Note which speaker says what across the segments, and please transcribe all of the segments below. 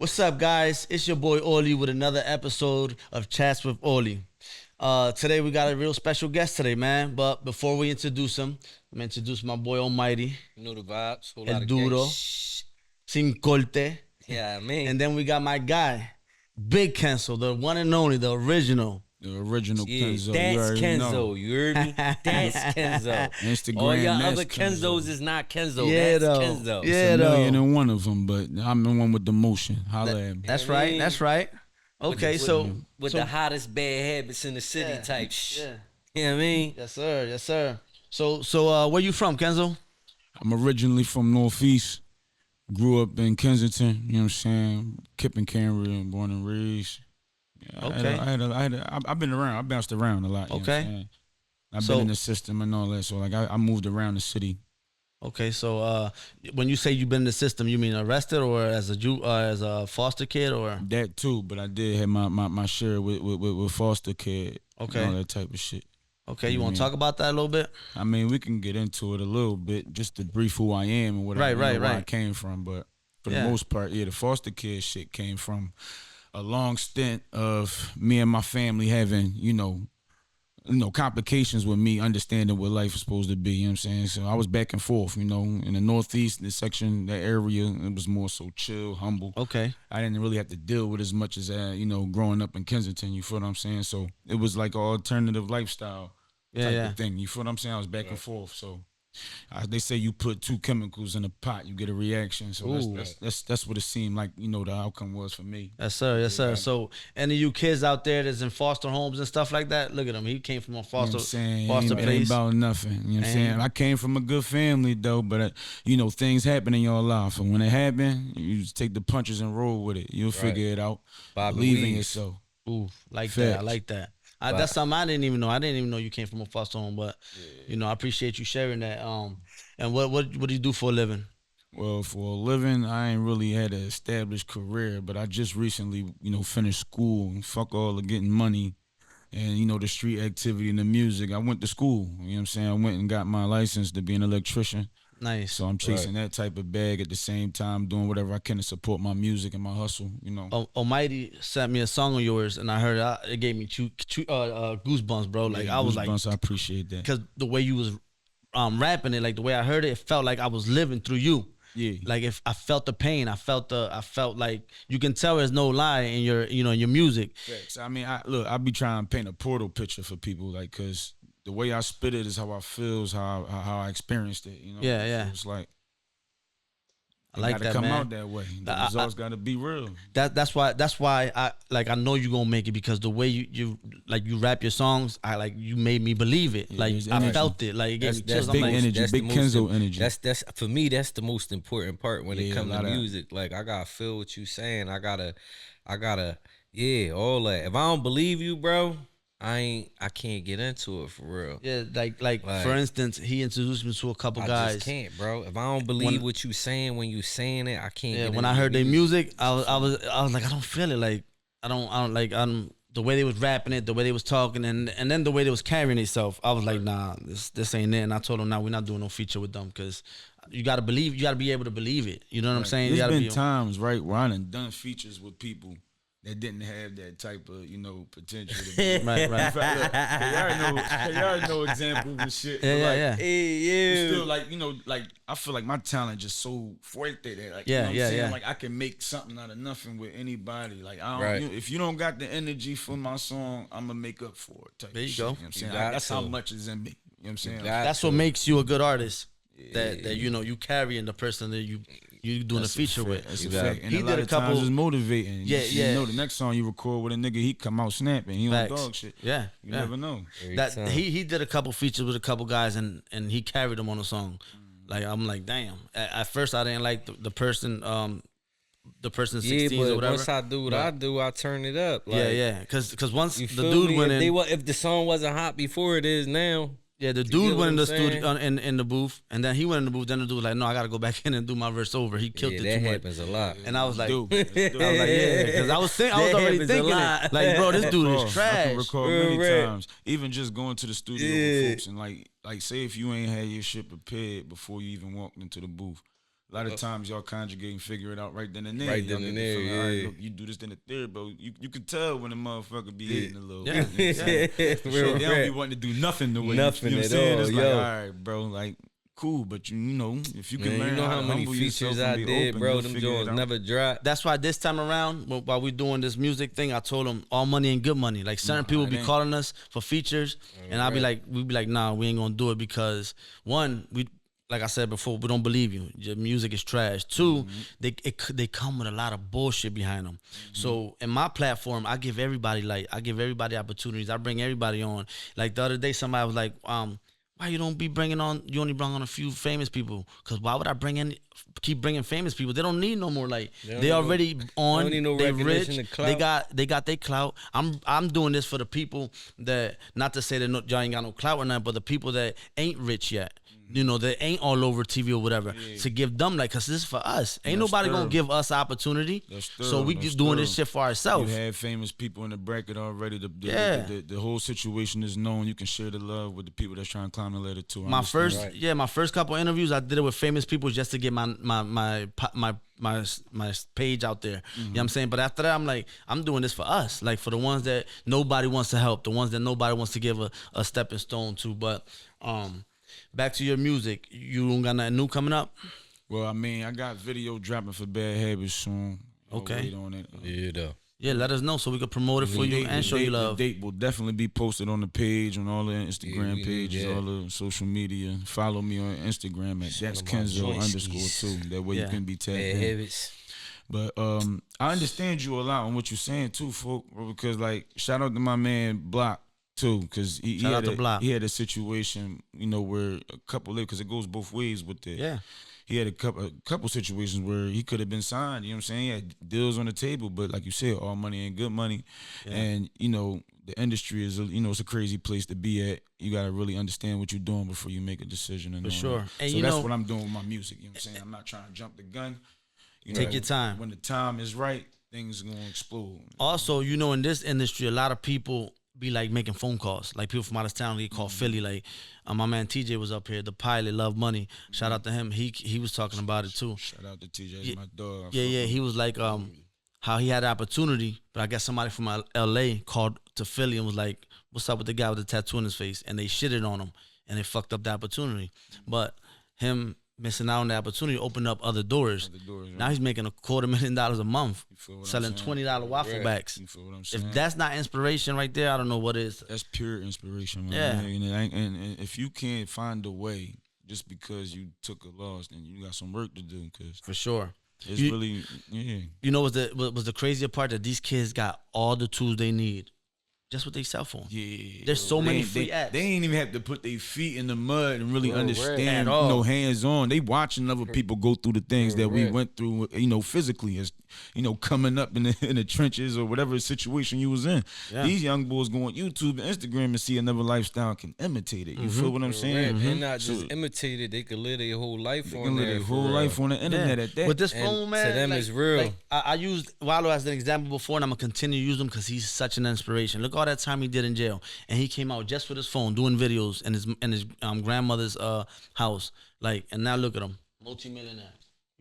Speaker 1: What's up, guys? It's your boy Oli with another episode of Chats with Oli. Today we got a real special guest today, man. But before we introduce him, I'm gonna introduce my boy Almighty,
Speaker 2: You know the vibes, whole
Speaker 1: El
Speaker 2: lot of gang
Speaker 1: Duro, Sin Corte,
Speaker 2: Yeah, man.
Speaker 1: and then we got my guy, Big Kenzo, the one and only, the original.
Speaker 3: The original
Speaker 2: Yeah,
Speaker 3: Kenzo.
Speaker 2: that's
Speaker 3: you already
Speaker 2: Kenzo.
Speaker 3: know.
Speaker 2: You heard me? That's Kenzo.
Speaker 3: Instagram.
Speaker 2: All your
Speaker 3: that's
Speaker 2: other Kenzos
Speaker 3: Kenzo.
Speaker 2: is not Kenzo.
Speaker 1: Yeah,
Speaker 2: that's
Speaker 1: though.
Speaker 2: Kenzo.
Speaker 1: Yeah.
Speaker 3: It's a million
Speaker 1: though.
Speaker 3: and one of them, but I'm the one with the motion. Holla at me.
Speaker 1: That's
Speaker 2: I
Speaker 1: right.
Speaker 2: mean,
Speaker 1: That's right. Okay,
Speaker 2: with
Speaker 1: so
Speaker 2: the hottest bad habits in the city
Speaker 1: Yeah,
Speaker 2: type shit.
Speaker 1: yeah.
Speaker 2: You know what I mean?
Speaker 1: Yes, sir. Yes, sir. So, where you from, Kenzo?
Speaker 3: I'm originally from Northeast. Grew up in Kensington. You know what I'm saying? Kipping Cambria, born and raised. Yeah,
Speaker 1: Okay.
Speaker 3: I've been around. I bounced around a lot. You know what I'm
Speaker 1: Okay.
Speaker 3: saying? I've
Speaker 1: So-
Speaker 3: been in the system and all that. So like I moved around the city.
Speaker 1: Okay, so when you say you've been in the system, you mean arrested or as a foster kid or?
Speaker 3: That too, but I did have my share with foster kid.
Speaker 1: Okay.
Speaker 3: And all that type of shit.
Speaker 1: Okay, you want to talk about that a little bit?
Speaker 3: I mean, we can get into it a little bit, just to brief who I am and what
Speaker 1: Right,
Speaker 3: where I
Speaker 1: right.
Speaker 3: came from. But for
Speaker 1: Yeah.
Speaker 3: the most part, yeah, the foster kid shit came from a long stint of me and my family having, complications with me understanding what life is supposed to be. You know what I'm saying? So I was back and forth. In the Northeast, the section, that area, it was more so chill, humble.
Speaker 1: Okay.
Speaker 3: I didn't really have to deal with as much as growing up in Kensington. You feel what I'm saying? So it was like an alternative lifestyle type of thing. You feel what I'm saying? I was back and forth. So they say you put two chemicals in a pot, you get a reaction. So that's what it seemed like. The outcome was for me.
Speaker 1: Yes, sir. Yes, sir. So any of you kids out there that's in foster homes and stuff like that, look at him. He came from a
Speaker 3: You know
Speaker 1: foster
Speaker 3: what I'm saying?
Speaker 1: foster
Speaker 3: It ain't
Speaker 1: place.
Speaker 3: about nothing. You know what I'm saying? I came from a good family though, but things happen in your life, and when it happen, you just take the punches and roll with it. You'll figure it out.
Speaker 2: Bobby
Speaker 3: Believe in
Speaker 2: Weeds.
Speaker 3: yourself.
Speaker 1: Ooh, like that. I
Speaker 3: Facts.
Speaker 1: like that. That's something I didn't even know. I didn't even know you came from a foster home, but I appreciate you sharing that. And what do you do for a living?
Speaker 3: Well, for a living, I ain't really had an established career, but I just recently, finished school and fuck all the getting money and, the street activity and the music. I went to school, you know what I'm saying? I went and got my license to be an electrician.
Speaker 1: Nice.
Speaker 3: So I'm chasing that type of bag at the same time, doing whatever I can to support my music and my hustle.
Speaker 1: Almighty sent me a song of yours, and I heard it gave me goosebumps, bro. Like I was like,
Speaker 3: I appreciate that.
Speaker 1: because the way you was rapping it, like the way I heard it, it felt like I was living through you.
Speaker 3: Yeah.
Speaker 1: Like if I felt the pain, I felt like you can tell there's no lie in your in your music.
Speaker 3: Facts. I mean, I be trying to paint a portal picture for people, like, cause the way I spit it is how I feel, is how I experienced it.
Speaker 1: Yeah, yeah.
Speaker 3: So it's like
Speaker 1: I like
Speaker 3: gotta
Speaker 1: that,
Speaker 3: come
Speaker 1: man.
Speaker 3: out that way. The results gotta be real.
Speaker 1: That's why I know you gonna make it, because the way you rap your songs, you made me believe it.
Speaker 3: Yeah,
Speaker 1: Like
Speaker 3: there's
Speaker 1: I
Speaker 3: energy.
Speaker 1: felt it. Like it gave me chills. I'm
Speaker 3: big
Speaker 1: like,
Speaker 3: energy.
Speaker 2: That's
Speaker 3: Big
Speaker 2: the most
Speaker 3: Kenzo energy.
Speaker 2: That's for me. That's the most important part when it
Speaker 3: Yeah,
Speaker 2: comes
Speaker 3: a
Speaker 2: to
Speaker 3: lot of-
Speaker 2: music. Like I gotta feel what you saying. I gotta, all that. If I don't believe you, bro, I can't get into it for real.
Speaker 1: yeah, like for instance, he introduced me to a couple
Speaker 2: I
Speaker 1: guys.
Speaker 2: just can't, bro. If I don't believe what you saying when you saying it, I can't.
Speaker 1: Yeah,
Speaker 2: get
Speaker 1: when
Speaker 2: into
Speaker 1: I heard their
Speaker 2: music.
Speaker 1: music, I was like, I don't feel it. Like I don't like the way they was rapping it, the way they was talking, and then the way they was carrying themselves. I was like, nah, this ain't it. And I told them, nah, we're not doing no feature with them, because you gotta believe, you gotta be able to believe it. You know what I'm saying? You
Speaker 3: There's
Speaker 1: gotta
Speaker 3: been
Speaker 1: be
Speaker 3: times, right, where I done features with people that didn't have that type of, potential. To be.
Speaker 1: right.
Speaker 3: Y'all already know examples and shit.
Speaker 1: Yeah,
Speaker 3: but
Speaker 1: yeah,
Speaker 3: like,
Speaker 1: yeah.
Speaker 2: Hey,
Speaker 3: Still, like I feel like my talent just so fuerte that, like,
Speaker 1: Yeah,
Speaker 3: you know what
Speaker 1: yeah,
Speaker 3: I'm saying?
Speaker 1: yeah.
Speaker 3: Like I can make something out of nothing with anybody. Like I don't,
Speaker 2: Right.
Speaker 3: if you don't got the energy for my song, I'm gonna make up for it. Type
Speaker 1: There
Speaker 3: of
Speaker 1: you
Speaker 3: shit,
Speaker 1: go.
Speaker 3: You know what I'm saying?
Speaker 2: got
Speaker 3: That's how
Speaker 2: to.
Speaker 3: much is in me. You know what I'm saying?
Speaker 2: got
Speaker 1: That's what makes you a good artist. That you carrying the person that you doing
Speaker 3: That's
Speaker 1: a feature with.
Speaker 3: That's
Speaker 2: You
Speaker 3: a
Speaker 2: got
Speaker 3: fact.
Speaker 2: it.
Speaker 3: And
Speaker 1: He
Speaker 3: a lot
Speaker 1: did a
Speaker 3: of
Speaker 1: couple-
Speaker 3: times it's motivating.
Speaker 1: Yeah, yeah.
Speaker 3: The next song you record with a nigga, he come out snapping. He on
Speaker 1: Facts.
Speaker 3: dog shit.
Speaker 1: Yeah,
Speaker 3: You
Speaker 1: yeah.
Speaker 3: never know.
Speaker 2: Every
Speaker 1: That
Speaker 2: time.
Speaker 1: he did a couple features with a couple guys, and he carried them on the song. Like I'm like, damn. At first I didn't like the person 16s
Speaker 2: but
Speaker 1: or whatever.
Speaker 2: once I do what I do, I turn it up. Like,
Speaker 1: yeah. Because once
Speaker 2: You
Speaker 1: the
Speaker 2: feel
Speaker 1: dude
Speaker 2: me?
Speaker 1: went in,
Speaker 2: If the song wasn't hot before it is now,
Speaker 1: yeah, the
Speaker 2: get
Speaker 1: dude
Speaker 2: what
Speaker 1: went in the
Speaker 2: I'm saying?
Speaker 1: studio in the booth, and then he went in the booth. Then the dude was like, no, I gotta go back in and do my verse over. He killed
Speaker 2: yeah,
Speaker 1: it
Speaker 2: that
Speaker 1: too much.
Speaker 2: happens a lot.
Speaker 1: And I was like,
Speaker 3: Dude,
Speaker 1: I was like, yeah, because I was
Speaker 2: That
Speaker 1: already
Speaker 2: happens a
Speaker 1: thinking
Speaker 2: lot.
Speaker 1: it. Like, bro, this dude
Speaker 3: Bro,
Speaker 1: is
Speaker 3: I can
Speaker 1: trash.
Speaker 3: recall
Speaker 2: Real
Speaker 3: many
Speaker 2: rap.
Speaker 3: times, even just going to the studio
Speaker 2: Yeah.
Speaker 3: with folks and like say if you ain't had your shit prepared before you even walked into the booth, A lot of times y'all conjugate and figure it out right then and there.
Speaker 2: Right
Speaker 3: Y'all
Speaker 2: then
Speaker 3: get
Speaker 2: and
Speaker 3: the
Speaker 2: there,
Speaker 3: feeling, all right,
Speaker 2: yeah.
Speaker 3: look, you do this then the third, bro. You can tell when the motherfucker be hitting a little.
Speaker 1: Yeah.
Speaker 3: You know what I'm saying?
Speaker 2: Real
Speaker 3: They don't be
Speaker 2: rap.
Speaker 3: wanting to do nothing the way
Speaker 2: Nothing
Speaker 3: you know what I'm
Speaker 2: at
Speaker 3: saying?
Speaker 2: all,
Speaker 3: It's like,
Speaker 2: yo.
Speaker 3: all right, bro, like cool, but you know, if you can
Speaker 2: Man,
Speaker 3: learn
Speaker 2: you know
Speaker 3: how
Speaker 2: how
Speaker 3: to
Speaker 2: many
Speaker 3: humble yourself
Speaker 2: features
Speaker 3: and
Speaker 2: I
Speaker 3: be
Speaker 2: did,
Speaker 3: open,
Speaker 2: bro?
Speaker 3: you'll
Speaker 2: Them
Speaker 3: figure it
Speaker 2: joints
Speaker 3: out.
Speaker 2: never dropped.
Speaker 1: That's why this time around, while we doing this music thing, I told them all money ain't good money. Like certain people
Speaker 3: it
Speaker 1: be
Speaker 3: ain't.
Speaker 1: calling us for features, and I'll be like, we be like, nah, we ain't gonna do it because one, like I said before, we don't believe you. Your music is trash. Two, they come with a lot of bullshit behind them. So in my platform, I give everybody opportunities. I bring everybody on. Like the other day, somebody was like, why you don't be bringing on? You only bring on a few famous people. Cause why would I keep bringing famous people? They don't need no more. Like they already on.
Speaker 2: don't need no
Speaker 1: They
Speaker 2: recognition
Speaker 1: rich.
Speaker 2: and clout.
Speaker 1: They got their clout. I'm doing this for the people that, not to say that y'all ain't got no clout or nothing, but the people that ain't rich yet. You know, that ain't all over TV or whatever. To give them, like, cause this is for us. Ain't nobody gonna give us opportunity. So we just doing this shit for ourselves.
Speaker 3: You have famous people in the bracket already. The whole situation is known. You can share the love with the people that's trying to climb the ladder too.
Speaker 1: My first couple interviews, I did it with famous people just to get my page out there. You know what I'm saying? But after that, I'm like, I'm doing this for us. Like for the ones that nobody wants to help, the ones that nobody wants to give a stepping stone to. But back to your music. You don't got nothing new coming up?
Speaker 3: Well, I mean, I got video dropping for Bad Habits soon.
Speaker 1: Okay.
Speaker 3: Wait on it.
Speaker 2: Yeah, though.
Speaker 1: Yeah, let us know so we can promote it for you and show you love.
Speaker 3: The date will definitely be posted on the page, on all the Instagram pages, all the social media. Follow me on Instagram at that's Kenzo _2. That way you can be tagged
Speaker 2: Bad
Speaker 3: in.
Speaker 2: habits.
Speaker 3: But I understand you a lot on what you're saying too, folk, because like shout out to my man Block too, because he had a situation, you know, where a couple because it goes both ways with it.
Speaker 1: Yeah.
Speaker 3: He had a couple situations where he could have been signed. You know what I'm saying? He had deals on the table, but like you said, all money ain't good money. Yeah. And you know the industry is, you know, it's a crazy place to be at. You gotta really understand what you're doing before you make a decision. And
Speaker 1: for sure.
Speaker 3: And so that's what I'm doing with my music. You know what I'm saying? I'm not trying to jump the gun. You
Speaker 1: Take your time.
Speaker 3: When the time is right, things are gonna explode.
Speaker 1: Also, you know, in this industry, a lot of people be like making phone calls. Like people from out of town, they call Philly. Like my man TJ was up here, the pilot, Love Money. Shout out to him. He was talking about it too.
Speaker 3: Shout out to TJ, yeah, my dog.
Speaker 1: Yeah. He was like how he had the opportunity, but I guess somebody from LA called to Philly and was like, "What's up with the guy with the tattoo on his face?" And they shitted on him and they fucked up the opportunity. But him missing out on the opportunity opened up other doors. Right? Now he's making $250,000 a month selling $20 waffle backs. You feel what I'm saying? If that's not inspiration right there, I don't know what is.
Speaker 3: That's pure inspiration, man.
Speaker 1: Yeah.
Speaker 3: And if you can't find a way just because you took a loss, then you got some work to do. Cause
Speaker 1: for sure.
Speaker 3: It's really, yeah.
Speaker 1: You know what's the crazier part? That these kids got all the tools they need just with their cell phone.
Speaker 3: Yeah.
Speaker 1: There's so many free apps.
Speaker 3: They ain't even have to put their feet in the mud and really understand,
Speaker 1: you know,
Speaker 3: hands on. They watching other people go through the things that we went through, you know, physically, as you know, coming up in the trenches or whatever situation you was in. Yeah. These young boys go on YouTube and Instagram and see another lifestyle, can imitate it. You feel what I'm saying?
Speaker 2: And not just imitate it, they can live their whole life on there. They can live their
Speaker 3: whole life on the internet at that.
Speaker 1: With this phone, man,
Speaker 2: to them, it's real.
Speaker 1: Like, I used Wallo as an example before, and I'm gonna continue to use him because he's such an inspiration. Look all that time he did in jail, and he came out just with his phone doing videos in his grandmother's house. Like, and now look at him, multi-millionaire.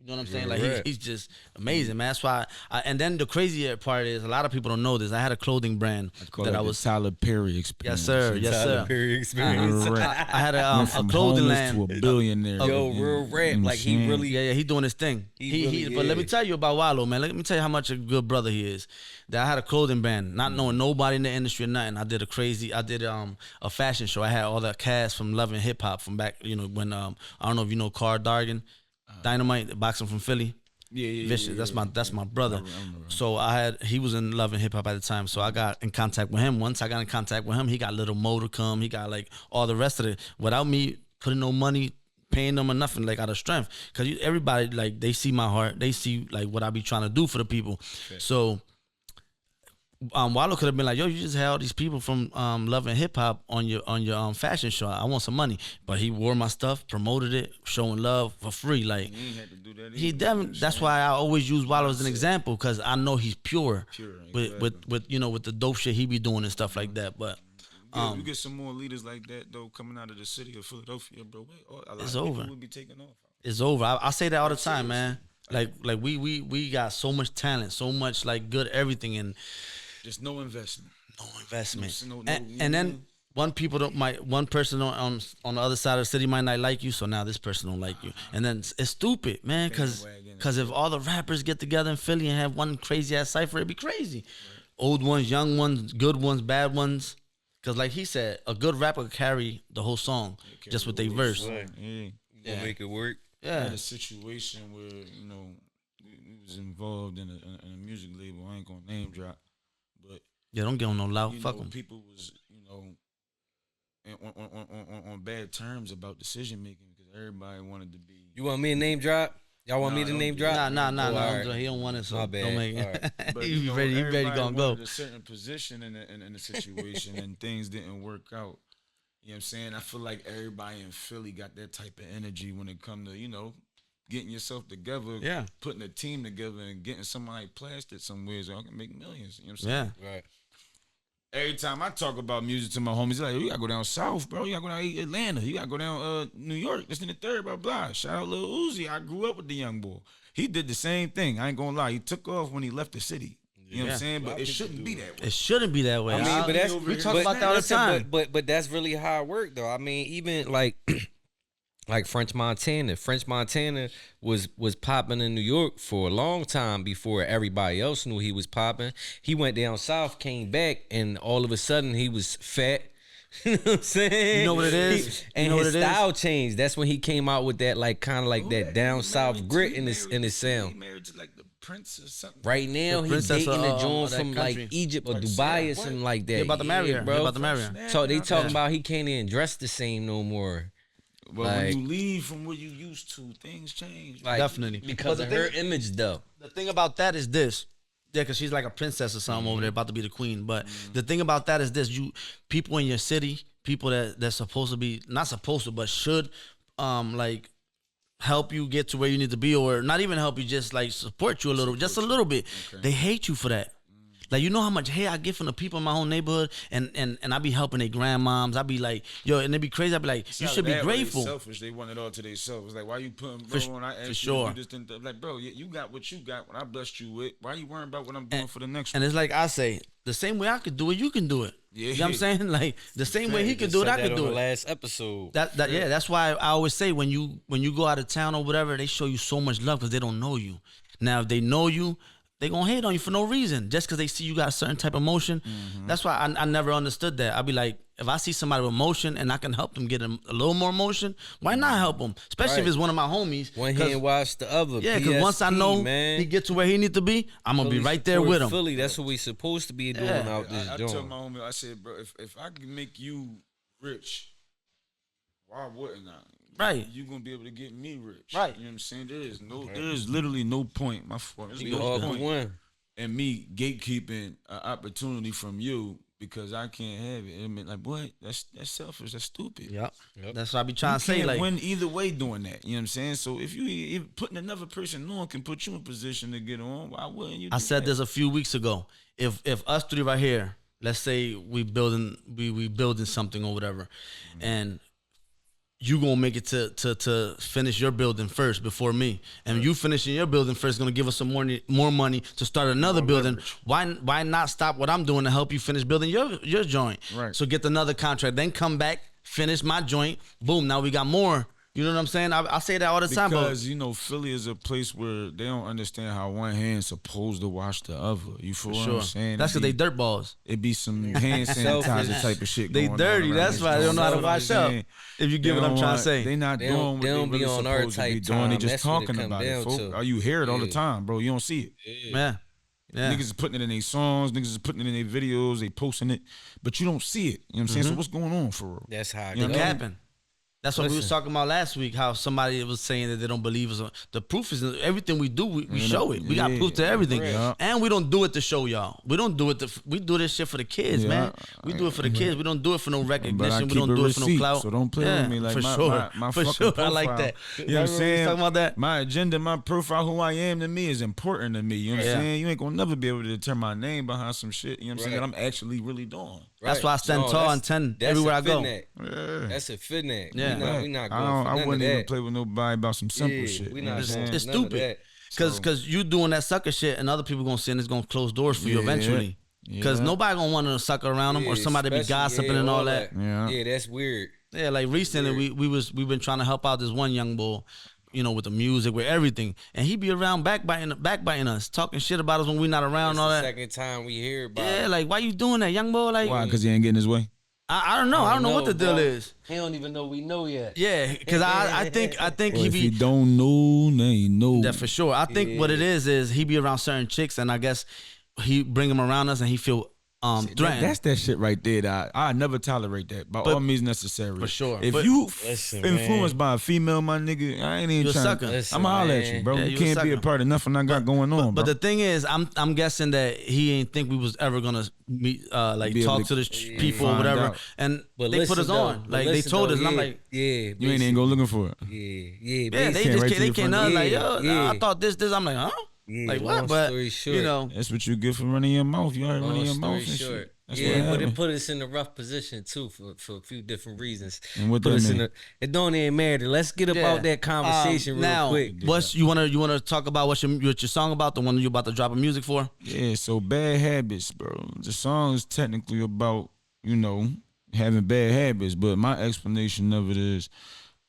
Speaker 1: You know what I'm saying? Like he's just amazing, man. That's why. And then the crazier part is a lot of people don't know this. I had a clothing brand
Speaker 3: that I was Tyler Perry experience.
Speaker 1: Yes, sir. Yes, sir.
Speaker 2: Tyler Perry experience.
Speaker 1: I had a clothing line
Speaker 3: to a billionaire.
Speaker 2: Yo, real rap. Like he really,
Speaker 1: yeah, he doing his thing. But let me tell you about Wallo, man. Let me tell you how much a good brother he is. That I had a clothing brand, not knowing nobody in the industry or nothing. I did a fashion show. I had all the cast from Love and Hip Hop from back, you know, when I don't know if you know Car Dargan. Dynamite, boxing from Philly. Yeah. Vicious. That's my brother. So he was in Love and Hip Hop at the time. So I got in contact with him. Once I got in contact with him, he got Little Motorcom. He got like all the rest of it without me putting no money, paying them or nothing, like out of strength. Cause everybody, like, they see my heart. They see like what I be trying to do for the people. Okay. So Wallo could have been like, yo, you just had all these people from Love and Hip Hop on your fashion show. I want some money. But he wore my stuff, promoted it, showing love for free. Like,
Speaker 3: he ain't had to do that
Speaker 1: he definitely. That's why I always use Wallo as an example, because I know he's pure with you know, with the dope shit he be doing and stuff like that. But
Speaker 3: you get some more leaders like that though coming out of the city of Philadelphia, bro. A lot
Speaker 1: it's
Speaker 3: of
Speaker 1: over.
Speaker 3: people would be taking off.
Speaker 1: it's over. I say that all the time, man. Like we got so much talent, so much like good everything, and
Speaker 3: just no investment.
Speaker 1: No investment.
Speaker 3: No,
Speaker 1: and then one person on the other side of the city might not like you, so now this person don't like you, and then it's stupid, man. Because if all the rappers get together in Philly and have one crazy ass cipher, it'd be crazy. Right. Old ones, young ones, good ones, bad ones. Because like he said, a good rapper could carry the whole song just with their verse.
Speaker 2: Right. Yeah. Make it work.
Speaker 3: Yeah. I had a situation where we was involved in a music label. I ain't gonna name drop, but
Speaker 1: yeah, don't give them no loud. Fuck them.
Speaker 3: People was on bad terms about decision making because everybody wanted to be.
Speaker 2: You want me to name drop? Y'all want me to name drop?
Speaker 1: Nah. Right. He don't want it, so
Speaker 2: my bad.
Speaker 1: Don't make it.
Speaker 3: But,
Speaker 1: he ready gonna go.
Speaker 3: A certain position in a situation and things didn't work out. You know what I'm saying? I feel like everybody in Philly got that type of energy when it come to, getting yourself together, putting a team together and getting somebody like Plastic somewhere so I can make millions. You know what I'm saying?
Speaker 2: Yeah. Right.
Speaker 3: Every time I talk about music to my homies, they're like, you gotta go down south, bro. You gotta go down Atlanta. You gotta go down New York. This and the third, blah, blah. Shout out Lil Uzi. I grew up with the young boy. He did the same thing. I ain't gonna lie. He took off when he left the city. You know what I'm saying? But it shouldn't be that way.
Speaker 1: It shouldn't be that way.
Speaker 2: I mean, but
Speaker 1: we talk about that all the time.
Speaker 2: But that's really how it worked, though. I mean, even like French Montana. French Montana was popping in New York for a long time before everybody else knew he was popping. He went down south, came back, and all of a sudden he was fat. You know what I'm saying?
Speaker 1: You know what it is?
Speaker 2: And his style changed. That's when he came out with that kind of that down south grit in his sound.
Speaker 3: He married to like the prince or something.
Speaker 2: Right now he's dating a joint from like Egypt or Dubai or something like that.
Speaker 1: He about to marry her, bro. He about to marry her.
Speaker 2: So they talking about he can't even dress the same no more.
Speaker 3: But when you leave from what you used to, things change.
Speaker 2: Like,
Speaker 1: definitely.
Speaker 2: Because of her image, though.
Speaker 1: The thing about that is this. Yeah, because she's like a princess or something over there, about to be the queen. But the thing about that is this. People in your city, people that's supposed to be, not supposed to, but should, like, help you get to where you need to be, or not even help you, just, like, support you a little, just a little bit. Okay. They hate you for that. Like, you know how much hate I get from the people in my own neighborhood, and I be helping their grandmoms. I be like, yo, and they be crazy. I be like, you should be grateful.
Speaker 3: Selfish. They want it all to themselves. It's like, why you putting bro on? I asked for sure. You just didn't, like, bro, you got what you got. When I blessed you with, why you worrying about what I'm doing for the next one?
Speaker 1: And it's like I say, the same way I could do it, you can do it. Yeah. You know what I'm saying? Like, the same way he could do it, I could do it.
Speaker 2: Last episode.
Speaker 1: That's why I always say when you go out of town or whatever, they show you so much love because they don't know you. Now, if they know you, they gonna hate on you for no reason, just because they see you got a certain type of motion. Mm-hmm. That's why I never understood that. I'd be like, if I see somebody with motion and I can help them get a little more motion, why not help them? Especially if it's one of my homies.
Speaker 2: One hand wash the other.
Speaker 1: Yeah, because once I know he get to where he need to be, I'm gonna be right there with him.
Speaker 2: Philly, that's what we supposed to be doing out this joint.
Speaker 3: I told my homie, I said, bro, if I can make you rich, why wouldn't I?
Speaker 1: Right.
Speaker 3: You gonna be able to get me rich.
Speaker 1: Right.
Speaker 3: You know what I'm saying? There is literally no point. My fault.
Speaker 2: You all point.
Speaker 3: And me gatekeeping an opportunity from you because I can't have it. I mean, like, what? That's selfish. That's stupid.
Speaker 1: Yep. That's what I be trying to say.
Speaker 3: You
Speaker 1: like,
Speaker 3: can't win either way doing that. You know what I'm saying? So if putting another person on can put you in position to get on, why wouldn't you? I
Speaker 1: said this a few weeks ago. If us three right here, let's say we building something or whatever, and you gonna make it to finish your building first before me, and you finishing your building first gonna give us some more money to start another building. Why not stop what I'm doing to help you finish building your joint?
Speaker 3: Right.
Speaker 1: So get another contract, then come back, finish my joint. Boom. Now we got more. You know what I'm saying? I say that all the time.
Speaker 3: Because, Philly is a place where they don't understand how one hand's supposed to wash the other. You feel what I'm saying?
Speaker 1: That's because they dirt balls.
Speaker 3: It be some hand sanitizer type of shit
Speaker 1: they
Speaker 3: going
Speaker 1: dirty.
Speaker 3: on.
Speaker 1: That's why they don't know how to wash up. If you get what I'm trying to say.
Speaker 3: They not doing what they really supposed to be doing. They just talking about it, folks. You hear it all the time, bro. You don't see it.
Speaker 1: Yeah.
Speaker 3: Niggas is putting it in their songs. Niggas is putting it in their videos. They posting it. But you don't see it. You know what I'm saying? So what's going on for real?
Speaker 2: That's how
Speaker 1: it happen. That's what we was talking about last week, how somebody was saying that they don't believe us. The proof is everything we do, we show it. We got proof to everything. Yeah. And we don't do it to show y'all. We don't do it we do this shit for the kids, man. We do it for the kids. We don't do it for no recognition. We don't do it for no clout.
Speaker 3: So don't play with me like
Speaker 1: for
Speaker 3: my
Speaker 1: for
Speaker 3: fucking
Speaker 1: sure.
Speaker 3: profile.
Speaker 1: I like that.
Speaker 3: You know what I'm saying?
Speaker 1: Talking about that?
Speaker 3: My agenda, my profile, who I am to me is important to me. You know what I'm saying? You ain't gonna never be able to determine my name behind some shit. You know what I'm saying? That I'm actually really doing.
Speaker 1: That's why I stand tall and 10 everywhere I go.
Speaker 3: Yeah.
Speaker 2: That's a fitnet.
Speaker 1: Yeah.
Speaker 2: We not going for none
Speaker 3: I wouldn't
Speaker 2: of
Speaker 3: even
Speaker 2: that.
Speaker 3: play with nobody about some simple shit.
Speaker 2: We not
Speaker 3: you know what I'm
Speaker 2: going
Speaker 3: saying?
Speaker 1: It's
Speaker 2: for none of
Speaker 1: stupid.
Speaker 2: that.
Speaker 1: Cause you doing that sucker shit and other people gonna see and it's gonna close doors for you eventually. Cause nobody gonna want to sucker around them or somebody be gossiping and all that.
Speaker 2: Yeah, that's weird.
Speaker 1: Yeah, like recently we've been trying to help out this one young boy, you know, with the music, with everything, and he be around backbiting us, talking shit about us when we not around and all that.
Speaker 2: Second time we hear about.
Speaker 1: Yeah, like why you doing that, young boy? Like
Speaker 3: Why? Because he ain't getting his way.
Speaker 1: I don't know. I don't know what the deal is.
Speaker 2: He don't even know we know yet.
Speaker 1: Yeah, because I think
Speaker 3: Well,
Speaker 1: he
Speaker 3: if
Speaker 1: be.
Speaker 3: you don't know, then you know.
Speaker 1: Yeah, for sure. I think what it is he be around certain chicks, and I guess he bring them around us, and he feel threatened.
Speaker 3: That's that shit right there. That I never tolerate that by all means necessary.
Speaker 1: For sure.
Speaker 3: If
Speaker 1: But
Speaker 3: you
Speaker 2: listen,
Speaker 3: influenced by a female, my nigga, I ain't even
Speaker 1: You're a
Speaker 3: trying.
Speaker 1: sucker.
Speaker 2: Listen,
Speaker 3: I'ma holler at
Speaker 2: man.
Speaker 3: you, bro.
Speaker 1: Yeah,
Speaker 3: you
Speaker 1: you a
Speaker 3: can't be a
Speaker 1: sucker.
Speaker 3: part of nothing I got going on,
Speaker 1: But
Speaker 3: bro.
Speaker 1: the thing is, I'm guessing that he ain't think we was ever gonna meet, like
Speaker 3: Be able
Speaker 1: talk
Speaker 3: to
Speaker 1: to the people or
Speaker 3: find
Speaker 1: whatever,
Speaker 3: out.
Speaker 1: and
Speaker 2: But
Speaker 1: they put us on. Like they told us, and I'm like,
Speaker 2: yeah,
Speaker 3: You ain't even go looking for it.
Speaker 2: yeah,
Speaker 1: yeah, they
Speaker 3: came
Speaker 1: just
Speaker 3: right
Speaker 1: came,
Speaker 3: to
Speaker 1: they
Speaker 3: your
Speaker 1: came
Speaker 3: front
Speaker 1: out
Speaker 2: door.
Speaker 1: like, yo,
Speaker 2: Yeah.
Speaker 1: I thought this. I'm like, huh? Like
Speaker 2: long
Speaker 1: what? But
Speaker 2: story short,
Speaker 1: you know,
Speaker 3: That's what you get for running your mouth. You already running your
Speaker 2: long
Speaker 3: mouth
Speaker 2: story
Speaker 3: and
Speaker 2: short.
Speaker 3: shit. That's
Speaker 2: Yeah,
Speaker 3: what
Speaker 2: but it
Speaker 3: happened.
Speaker 2: put us in a rough position too for a few different reasons.
Speaker 3: And what
Speaker 2: Put
Speaker 3: that
Speaker 2: us
Speaker 3: mean?
Speaker 2: it don't even matter. Let's get about that conversation real
Speaker 1: now,
Speaker 2: quick.
Speaker 1: what's you wanna talk about? What's your song about? The one you about to drop a music for?
Speaker 3: Yeah, so Bad Habits, bro. The song is technically about, you know, having bad habits, but my explanation of it is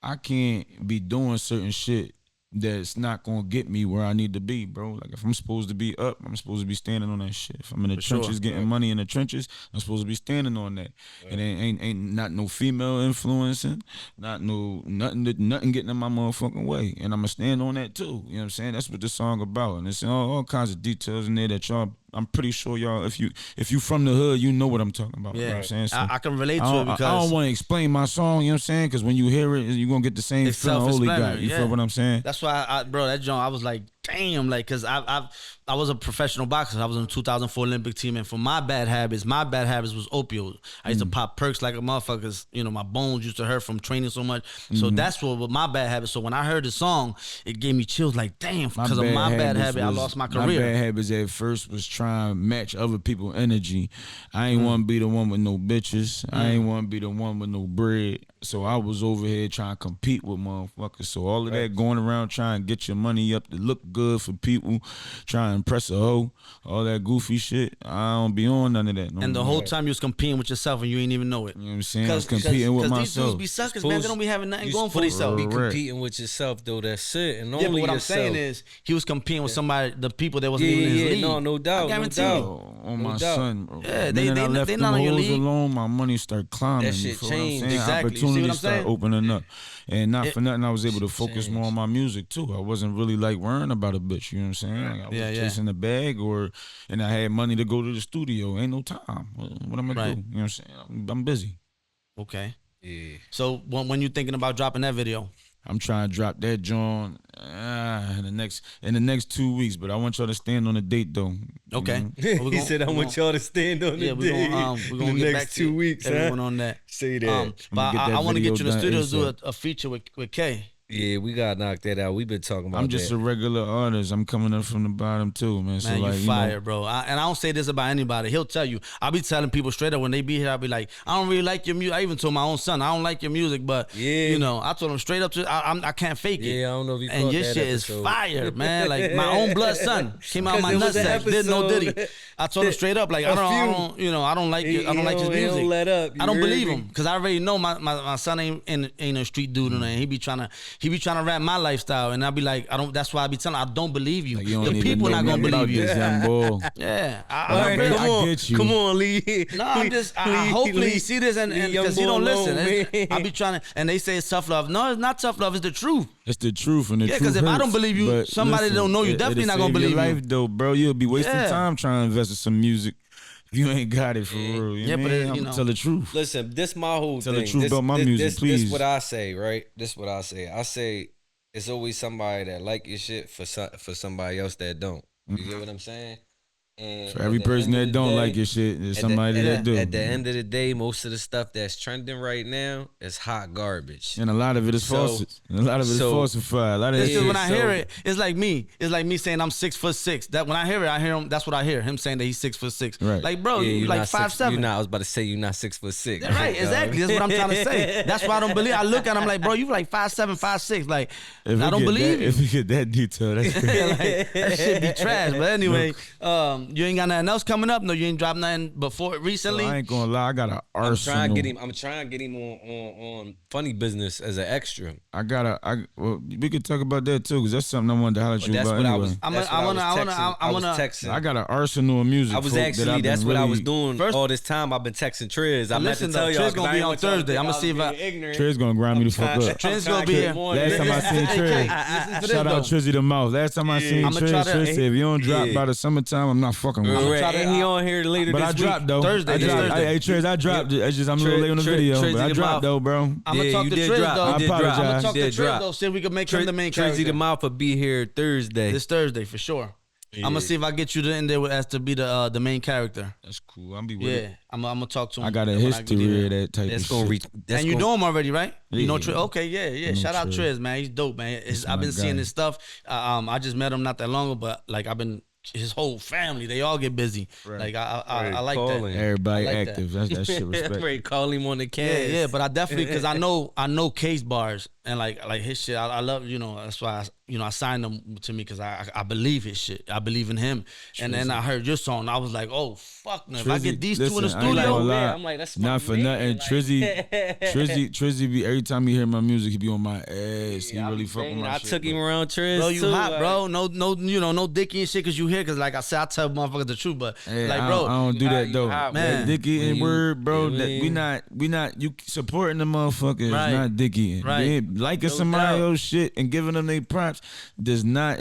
Speaker 3: I can't be doing certain shit that's not gonna get me where I need to be, bro. Like if I'm supposed to be up, I'm supposed to be standing on that shit. If I'm in the trenches getting money in the trenches, I'm supposed to be standing on that. And it ain't not no female influencing, nothing getting in my motherfucking way. And I'ma stand on that too. You know what I'm saying? That's what this song about. And it's all kinds of details in there that y'all, I'm pretty sure y'all, if you from the hood, you know what I'm talking about.
Speaker 1: Yeah,
Speaker 3: You know what I'm saying? So
Speaker 1: I can relate to it because
Speaker 3: I don't want to explain my song, you know what I'm saying? Because when you hear it, you're going to get the same
Speaker 1: It's
Speaker 3: feeling Holy God.
Speaker 1: self-explanatory,
Speaker 3: You
Speaker 1: yeah.
Speaker 3: feel what I'm saying?
Speaker 1: that's why, bro, that joint, I was like, damn, like, cause I was a professional boxer. I was on the 2004 Olympic team, and for my bad habits was opioids. I used to pop perks like a motherfuckers. You know, my bones used to hurt from training so much. So that's what my bad habits. So when I heard the song, it gave me chills. Like, damn, because of my bad habit, I lost my career.
Speaker 3: My bad habits at first was trying to match other people's energy. I ain't want to be the one with no bitches. I ain't want to be the one with no bread. So I was over here trying to compete with motherfuckers. So all of that going around trying to get your money up to look good for people, trying to impress a hoe, all that goofy shit. I don't be on none of that.
Speaker 1: And the whole time you was competing with yourself and you ain't even know it.
Speaker 3: You know what I'm saying? I was competing with
Speaker 1: these
Speaker 3: myself.
Speaker 1: dudes be suckers, man. They don't be having nothing going for
Speaker 2: supposed to
Speaker 1: themselves.
Speaker 2: be
Speaker 3: Correct.
Speaker 2: competing with yourself though. That's it. And
Speaker 1: Yeah,
Speaker 2: only
Speaker 1: but what I'm
Speaker 2: yourself.
Speaker 1: saying is he was competing with somebody, the people that wasn't
Speaker 2: Yeah,
Speaker 1: even in his
Speaker 2: yeah,
Speaker 1: league.
Speaker 2: no doubt,
Speaker 1: I guarantee
Speaker 2: no
Speaker 1: you.
Speaker 2: doubt.
Speaker 3: On
Speaker 2: No
Speaker 3: my
Speaker 2: doubt.
Speaker 3: son, bro.
Speaker 1: Yeah,
Speaker 3: And
Speaker 1: they-
Speaker 3: then I
Speaker 1: they-
Speaker 3: left
Speaker 1: they
Speaker 3: them
Speaker 1: not on your
Speaker 3: hoes
Speaker 1: league.
Speaker 3: alone. My money started climbing.
Speaker 2: That
Speaker 3: you
Speaker 2: shit
Speaker 3: feel what I'm
Speaker 2: changed.
Speaker 3: saying?
Speaker 1: Exactly. You see what I'm
Speaker 3: Opportunities started
Speaker 1: saying?
Speaker 3: opening up, and not
Speaker 1: It-
Speaker 3: for nothing, I was able to
Speaker 2: shit
Speaker 3: focus
Speaker 2: changed.
Speaker 3: more on my music too. I wasn't really like worrying about a bitch. You know what I'm saying? Like, I was
Speaker 1: Yeah.
Speaker 3: chasing the bag, and I had money to go to the studio. Ain't no time. What am I
Speaker 1: Right.
Speaker 3: do? You know what I'm saying? I'm busy.
Speaker 1: Okay.
Speaker 2: Yeah.
Speaker 1: So when you thinking about dropping that video?
Speaker 3: I'm trying to drop that joint in the next 2 weeks, but I want y'all to stand on the date though. You
Speaker 1: Okay.
Speaker 3: know?
Speaker 1: Well,
Speaker 2: He said, "I want y'all to stand on
Speaker 1: Yeah,
Speaker 2: the
Speaker 1: we're
Speaker 2: day
Speaker 1: gonna
Speaker 2: in
Speaker 1: get
Speaker 2: the
Speaker 1: back
Speaker 2: next
Speaker 1: to
Speaker 2: 2 weeks,
Speaker 1: everyone
Speaker 2: huh?"
Speaker 1: on that.
Speaker 2: Say that.
Speaker 1: But
Speaker 3: I'ma get that
Speaker 1: I want to
Speaker 3: video
Speaker 1: get you in the
Speaker 3: done
Speaker 1: studio to do
Speaker 3: ASAP.
Speaker 1: a feature with K.
Speaker 2: Yeah, we gotta knock that out. We've been talking about
Speaker 3: I'm just
Speaker 2: that.
Speaker 3: a regular artist. I'm coming up from the bottom too, man. So
Speaker 1: Man,
Speaker 3: like,
Speaker 1: you
Speaker 3: you know,
Speaker 1: fire, bro. And I don't say this about anybody. He'll tell you. I'll be telling people straight up when they be here. I'll be like, I don't really like your music. I even told my own son, I don't like your music, but
Speaker 2: Yeah.
Speaker 1: you know, I told him straight up. I can't fake it.
Speaker 2: Yeah, I don't know if you
Speaker 1: And
Speaker 2: caught
Speaker 1: your
Speaker 2: that
Speaker 1: shit is
Speaker 2: episode.
Speaker 1: fire, man. Like my own blood son came out
Speaker 2: 'Cause
Speaker 1: my
Speaker 2: it was an
Speaker 1: nutsack. Did no
Speaker 2: episode.
Speaker 1: diddy. I told him straight up, like I don't, you know, I don't like it. I don't like his
Speaker 2: He don't
Speaker 1: music.
Speaker 2: let up.
Speaker 1: I don't
Speaker 2: You heard
Speaker 1: believe
Speaker 2: me?
Speaker 1: him because I already know my son ain't a street dude and he be trying to rap my lifestyle and I be like that's why I be telling him, I don't believe you.
Speaker 3: like, you don't
Speaker 1: The
Speaker 3: even
Speaker 1: people
Speaker 3: know
Speaker 1: not gonna
Speaker 3: nothing about
Speaker 1: believe you.
Speaker 3: this young boy.
Speaker 1: Yeah,
Speaker 2: All right,
Speaker 3: I
Speaker 2: come on,
Speaker 3: get you.
Speaker 2: come on, Lee.
Speaker 1: no, I'm just. I hopefully he see this and
Speaker 2: young
Speaker 1: because he
Speaker 2: boy
Speaker 1: don't
Speaker 2: alone,
Speaker 1: listen.
Speaker 2: man.
Speaker 1: I be trying to, and they say it's tough love. No, it's not tough love. It's the truth.
Speaker 3: It's the truth, and the
Speaker 1: Yeah,
Speaker 3: truth
Speaker 1: 'cause if I
Speaker 3: hurts.
Speaker 1: don't believe you,
Speaker 3: But
Speaker 1: somebody that don't know you definitely
Speaker 3: it'll
Speaker 1: not gonna
Speaker 3: save
Speaker 1: believe
Speaker 3: your
Speaker 1: you.
Speaker 3: life, though, bro. You'll be wasting
Speaker 1: Yeah.
Speaker 3: time trying to invest in some music if you ain't got it for real. You
Speaker 1: Yeah,
Speaker 3: know
Speaker 1: but
Speaker 3: what I mean?
Speaker 1: you
Speaker 3: I'ma
Speaker 1: know.
Speaker 3: tell the truth.
Speaker 2: Listen, this my whole
Speaker 3: Tell
Speaker 2: thing.
Speaker 3: the truth
Speaker 2: this,
Speaker 3: about my
Speaker 2: this,
Speaker 3: music,
Speaker 2: this,
Speaker 3: please.
Speaker 2: This what I say, right? This what I say. I say it's always somebody that like your shit for somebody else that don't. You get what I'm saying? And
Speaker 3: For every person that don't like your shit, there's somebody that do.
Speaker 2: At the end of the day, most of the stuff that's trending right now is hot garbage.
Speaker 3: And a lot of it is false. And a lot of it is falsified. A lot of
Speaker 1: This
Speaker 3: it
Speaker 1: is when I hear it, it's like me. It's like me saying I'm 6'6". That when I hear him. That's what I hear. Him saying that he's 6'6".
Speaker 3: Right.
Speaker 1: Like, bro, you like 5'7".
Speaker 2: I was about to say you're not 6'6".
Speaker 1: Right, exactly. That's what I'm trying to say. That's why I don't believe. I look at him like, bro, you like 5'7", 5'6". Like, I don't believe you.
Speaker 3: If you get that detail, that's crazy.
Speaker 1: Like, that shit be trash. But anyway, you ain't got nothing else coming up? No, you ain't dropped nothing before recently?
Speaker 3: So I ain't gonna lie, I got an arsenal.
Speaker 2: I'm trying to get him on Funny Business as an extra.
Speaker 3: Well, we could talk about that too, because that's something I wanted to holler at you about anyway.
Speaker 2: I was texting.
Speaker 3: I got an arsenal of music.
Speaker 2: That's what I was doing all this time. I've been texting Triz. I meant to tell y'all.
Speaker 1: Triz gonna be on Thursday. I'm gonna see if
Speaker 3: Triz gonna grind me the fuck up.
Speaker 1: Triz gonna be here.
Speaker 3: Last time I seen Triz, shout out Trizzy the Mouth. Last time I seen Triz said, if you don't drop by the summertime, I'm not fucking with you.
Speaker 2: And he on here later this week.
Speaker 3: But I dropped though.
Speaker 1: Thursday.
Speaker 3: Hey Triz, I dropped it. It's just I'm a little late on the video, but I dropped though, bro.
Speaker 1: I'm gonna talk to Triz though.
Speaker 3: I apologize.
Speaker 1: I'm gonna talk to Triz though. See if we can make him the main character.
Speaker 2: Trizzy the Mouth will be here Thursday.
Speaker 1: This Thursday for sure. Yeah. I'm gonna see if I get you in there as to be the main character.
Speaker 3: That's cool. I'm be with it.
Speaker 1: I'm gonna talk to him.
Speaker 3: I got a history of that type of shit.
Speaker 1: And you know him already, right?
Speaker 3: Yeah.
Speaker 1: You know Triz? Okay, yeah. Shout out Triz, man. He's dope, man. I've been seeing his stuff. I just met him not that long ago, but like his whole family, they all get busy. Right. Like I like that.
Speaker 3: Everybody like active. That shit respect.
Speaker 2: Right, call him on the cast.
Speaker 1: Yeah, but I definitely because I know Case bars and like his shit. I love that's why I signed him to me because I believe his shit. I believe in him. Trizzy. And then I heard your song. I was like, oh fuck, man. If I get these two in the studio,
Speaker 2: I'm like, that's
Speaker 3: not for nothing. Like, Trizzy be every time he hear my music, he be on my ass. He really fuck with my shit.
Speaker 2: I took him around Triz.
Speaker 1: Bro, you
Speaker 2: too,
Speaker 1: hot,
Speaker 2: like,
Speaker 1: bro. No dicky and shit because you here. Because like I said, I tell motherfuckers the truth, but
Speaker 3: hey,
Speaker 1: like, bro,
Speaker 3: I don't do that though,
Speaker 1: man.
Speaker 3: Dicky and word, bro. We not you supporting the motherfuckers, not Dicky.
Speaker 1: Right.
Speaker 3: Liking somebody else shit and giving them their props it's not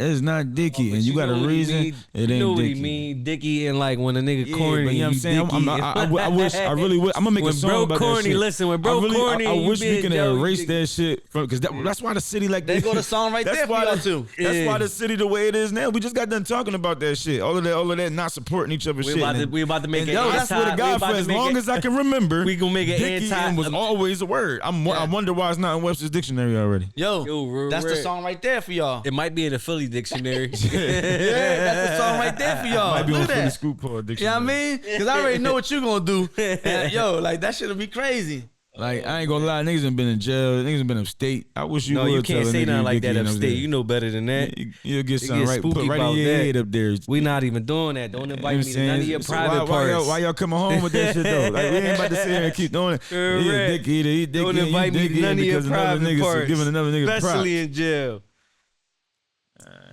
Speaker 3: Dicky, and you got a reason. It ain't Dicky. You know what he
Speaker 2: mean, Dicky, and like when a nigga corny.
Speaker 3: But you know what I'm saying? I wish I really would. I'm gonna make a song about that shit.
Speaker 2: Listen, when bro corny,
Speaker 3: I wish we can erase that shit from because that's why the city like
Speaker 1: they go the song right there for y'all too.
Speaker 3: That's why the city the way it is now. We just got done talking about that shit. All of that not supporting each other's shit.
Speaker 2: We about to make it.
Speaker 3: Yo, that's what the guy for as long as I can remember.
Speaker 2: We gonna make it
Speaker 3: Dicky was always a word. I wonder why it's not in Webster's dictionary already.
Speaker 1: Yo, that's the song right there for y'all.
Speaker 2: It might be in the Philly dictionary.
Speaker 1: That's the song right there for y'all.
Speaker 3: Might be on Philly Scoop Paul dictionary.
Speaker 1: You know what I mean? Because I already know what you gonna do. And, like that shit'll be crazy.
Speaker 3: Like I ain't gonna lie, niggas done been in jail, niggas done been upstate. I wish you would.
Speaker 2: No, you can't say nothing like that upstate. You know better than that.
Speaker 3: You'll get something right. Put right in your head up there.
Speaker 2: We not even doing that. Don't invite me to none of your private parts.
Speaker 3: Why y'all coming home with that shit though? Like we ain't about to sit here and keep doing it. He a dick eater. He dick
Speaker 2: Don't invite me to none of your private parts.
Speaker 3: Giving another nigga props.
Speaker 2: Especially in jail.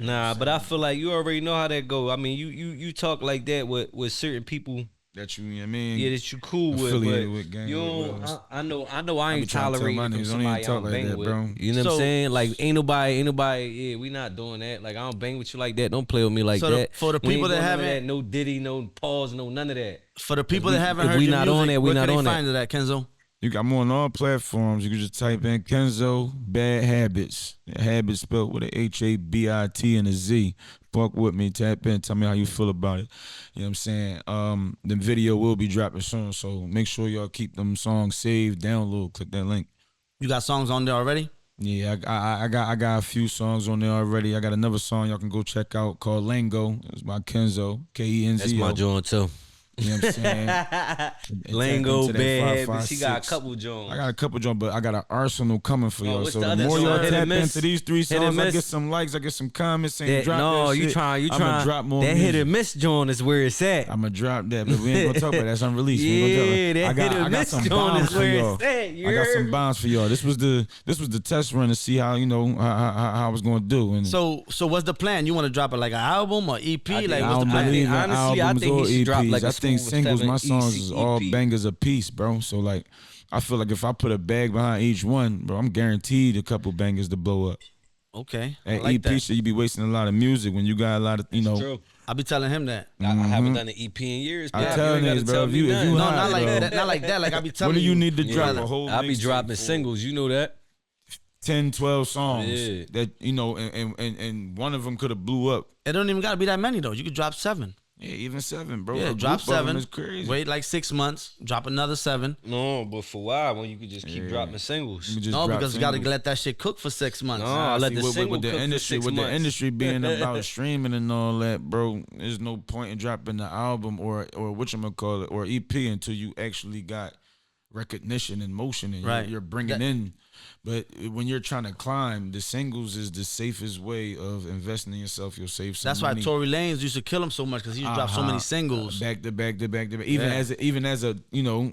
Speaker 2: Nah, but I feel like you already know how that go. I mean, you talk like that with certain people
Speaker 3: that you know what I mean?
Speaker 2: Yeah, that you cool with, gang. You don't, I know I ain't tolerating from somebody I don't bang with. Bro. You know what I'm saying? Like ain't nobody, yeah, we not doing that. Like I don't bang with you like that. Don't play with me like that.
Speaker 1: For the people that haven't
Speaker 2: no Diddy, no pause, no none of that.
Speaker 1: For the people that haven't heard
Speaker 2: we
Speaker 1: your
Speaker 2: not
Speaker 1: music,
Speaker 2: on that, we not on that.
Speaker 1: Find that, Kenzo.
Speaker 3: I'm on all platforms. You can just type in Kenzo Bad Habits. Habits spelled with a Habit and a Z. Fuck with me, tap in, tell me how you feel about it. You know what I'm saying? The video will be dropping soon, so make sure y'all keep them songs saved, download, click that link.
Speaker 1: You got songs on there already?
Speaker 3: Yeah, I got a few songs on there already. I got another song y'all can go check out called Lango. It's by Kenzo, Kenzo.
Speaker 2: That's my joint too.
Speaker 3: You know what I'm saying?
Speaker 2: Lango, Bad Habits. She got a couple joints.
Speaker 3: I got a couple joints, but I got an arsenal coming for y'all. So the more y'all tap into these 3 songs, I get some likes, I get some comments saying drop that shit.
Speaker 2: You trying.
Speaker 3: I'm gonna drop more
Speaker 2: that
Speaker 3: music.
Speaker 2: hit and miss joint is where it's at.
Speaker 3: I'm gonna drop that, but we ain't gonna talk about that. That's unreleased.
Speaker 2: Yeah, that hit and miss joint is where it's at.
Speaker 3: I got some bombs for y'all. This was the test run to see how how I was gonna do. And
Speaker 1: so what's the plan? You want to drop it like an album or EP?
Speaker 3: Honestly, I think he should drop like a singles. My songs is all bangers a piece, bro. So like, I feel like if I put a bag behind each one, bro, I'm guaranteed a couple bangers to blow up.
Speaker 1: Okay,
Speaker 3: and
Speaker 1: like
Speaker 3: EP shit, you be wasting a lot of music when you got a lot of
Speaker 2: True.
Speaker 1: I be telling him that.
Speaker 2: I haven't done an EP in years.
Speaker 3: I tell niggas, bro. If you
Speaker 1: not like that. Not like that. Like I be telling you.
Speaker 3: What do you need to drop a whole?
Speaker 2: I be dropping singles. You know that.
Speaker 3: 10, 12 songs that and one of them could have blew up.
Speaker 1: It don't even gotta be that many though. You could drop 7.
Speaker 3: Yeah, even 7, bro.
Speaker 1: Yeah,
Speaker 3: A
Speaker 1: drop
Speaker 3: group of them
Speaker 1: 7.
Speaker 3: is crazy.
Speaker 1: Wait like 6 months. Drop another 7.
Speaker 2: No, but for why? When you could just keep dropping singles.
Speaker 3: You just
Speaker 1: No,
Speaker 3: drop
Speaker 1: because you got to
Speaker 3: singles.
Speaker 1: let that shit cook for 6 months.
Speaker 2: No, I let the single
Speaker 3: with the
Speaker 2: cook for
Speaker 3: industry,
Speaker 2: 6
Speaker 3: with
Speaker 2: months.
Speaker 3: the industry being about streaming and all that, bro. There's no point in dropping the album or whatchamacallit or EP until you actually got recognition and motion and
Speaker 1: Right.
Speaker 3: you're bringing in. But when you're trying to climb, the singles is the safest way of investing in yourself. You'll save some
Speaker 1: That's
Speaker 3: money.
Speaker 1: why Tory Lanez used to kill him so much because he used to drop so many singles.
Speaker 3: Back to back to back to back. Even as a you know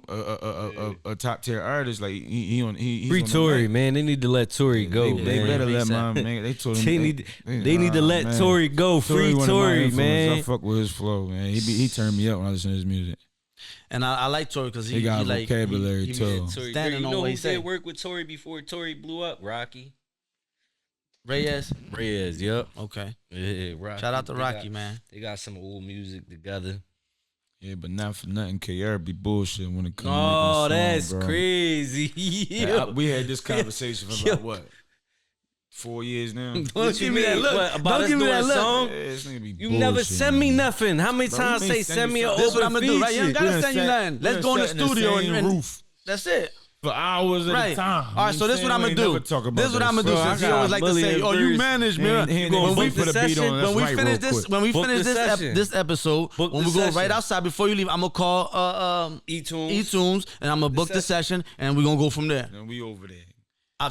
Speaker 3: a top tier artist, like he's
Speaker 2: Free
Speaker 3: on the
Speaker 2: Tory,
Speaker 3: mic.
Speaker 2: man. They need to let Tory go,
Speaker 3: They
Speaker 2: man.
Speaker 3: better let my
Speaker 1: ASAP.
Speaker 3: man. They told him
Speaker 2: They need to let
Speaker 3: man.
Speaker 2: Tory go. Free
Speaker 3: one of my
Speaker 2: Tory,
Speaker 3: influences.
Speaker 2: man.
Speaker 3: I fuck with his flow, man. He turned me up when I listen to his music.
Speaker 1: And I like Tory because
Speaker 3: He got
Speaker 1: like,
Speaker 3: vocabulary, too.
Speaker 2: Tory,
Speaker 1: standing
Speaker 2: you
Speaker 1: on
Speaker 2: know
Speaker 1: what
Speaker 2: who
Speaker 1: he said.
Speaker 2: did work with Tory before Tory blew up? Rocky.
Speaker 1: Reyes.
Speaker 2: Reyes, yep.
Speaker 1: Okay.
Speaker 2: Yeah, Rocky.
Speaker 1: Shout out to
Speaker 2: They
Speaker 1: Rocky,
Speaker 2: got-
Speaker 1: man.
Speaker 2: They got some old music together.
Speaker 3: Yeah, but not for nothing. KR be bullshit when it comes.
Speaker 2: Oh,
Speaker 3: to making a
Speaker 2: that's
Speaker 3: song, bro.
Speaker 2: crazy.
Speaker 3: Yeah, we had this conversation for
Speaker 2: Yo.
Speaker 3: about what 4 years now.
Speaker 1: Don't give me that look.
Speaker 2: What, about
Speaker 1: Don't
Speaker 2: us
Speaker 1: give me
Speaker 2: doing
Speaker 1: that
Speaker 2: a
Speaker 1: look.
Speaker 2: song?
Speaker 3: Yeah, this nigga be
Speaker 2: You never
Speaker 3: bullshit,
Speaker 2: send me
Speaker 3: man.
Speaker 2: nothing. How many
Speaker 3: Bro,
Speaker 2: times
Speaker 3: we
Speaker 2: say
Speaker 3: may
Speaker 2: send
Speaker 3: send
Speaker 2: me
Speaker 3: you
Speaker 2: an
Speaker 3: something.
Speaker 1: This what I'm gonna do, right? You ain't gotta
Speaker 3: We done
Speaker 1: send you
Speaker 3: sat-
Speaker 1: nothing.
Speaker 3: we
Speaker 1: Let's
Speaker 3: done
Speaker 1: go in the
Speaker 3: sat in
Speaker 1: studio
Speaker 3: same
Speaker 1: and
Speaker 3: roof
Speaker 1: that's it.
Speaker 3: for hours at
Speaker 1: Right.
Speaker 3: a time.
Speaker 1: All right, so this is what I'm gonna do. This is what I'm gonna do.
Speaker 2: Bro, I
Speaker 1: Since you
Speaker 2: got
Speaker 1: always like to say,
Speaker 2: million
Speaker 1: "Oh, you
Speaker 2: verses.
Speaker 1: manage, man."
Speaker 3: He ain't
Speaker 2: gonna
Speaker 3: even
Speaker 2: book
Speaker 3: wait for
Speaker 2: the
Speaker 3: the beat
Speaker 2: session?
Speaker 3: on.
Speaker 1: When we
Speaker 3: That's right,
Speaker 1: finish
Speaker 3: real
Speaker 1: this,
Speaker 3: quick.
Speaker 1: when we
Speaker 2: Book
Speaker 1: finish
Speaker 2: the session.
Speaker 1: this episode,
Speaker 2: Book
Speaker 1: when
Speaker 2: the
Speaker 1: we go right
Speaker 2: session.
Speaker 1: outside before you leave, I'm gonna call
Speaker 2: E-Tunes.
Speaker 1: E-Tunes and I'm gonna book the session and we're gonna go from there.
Speaker 3: And we over there.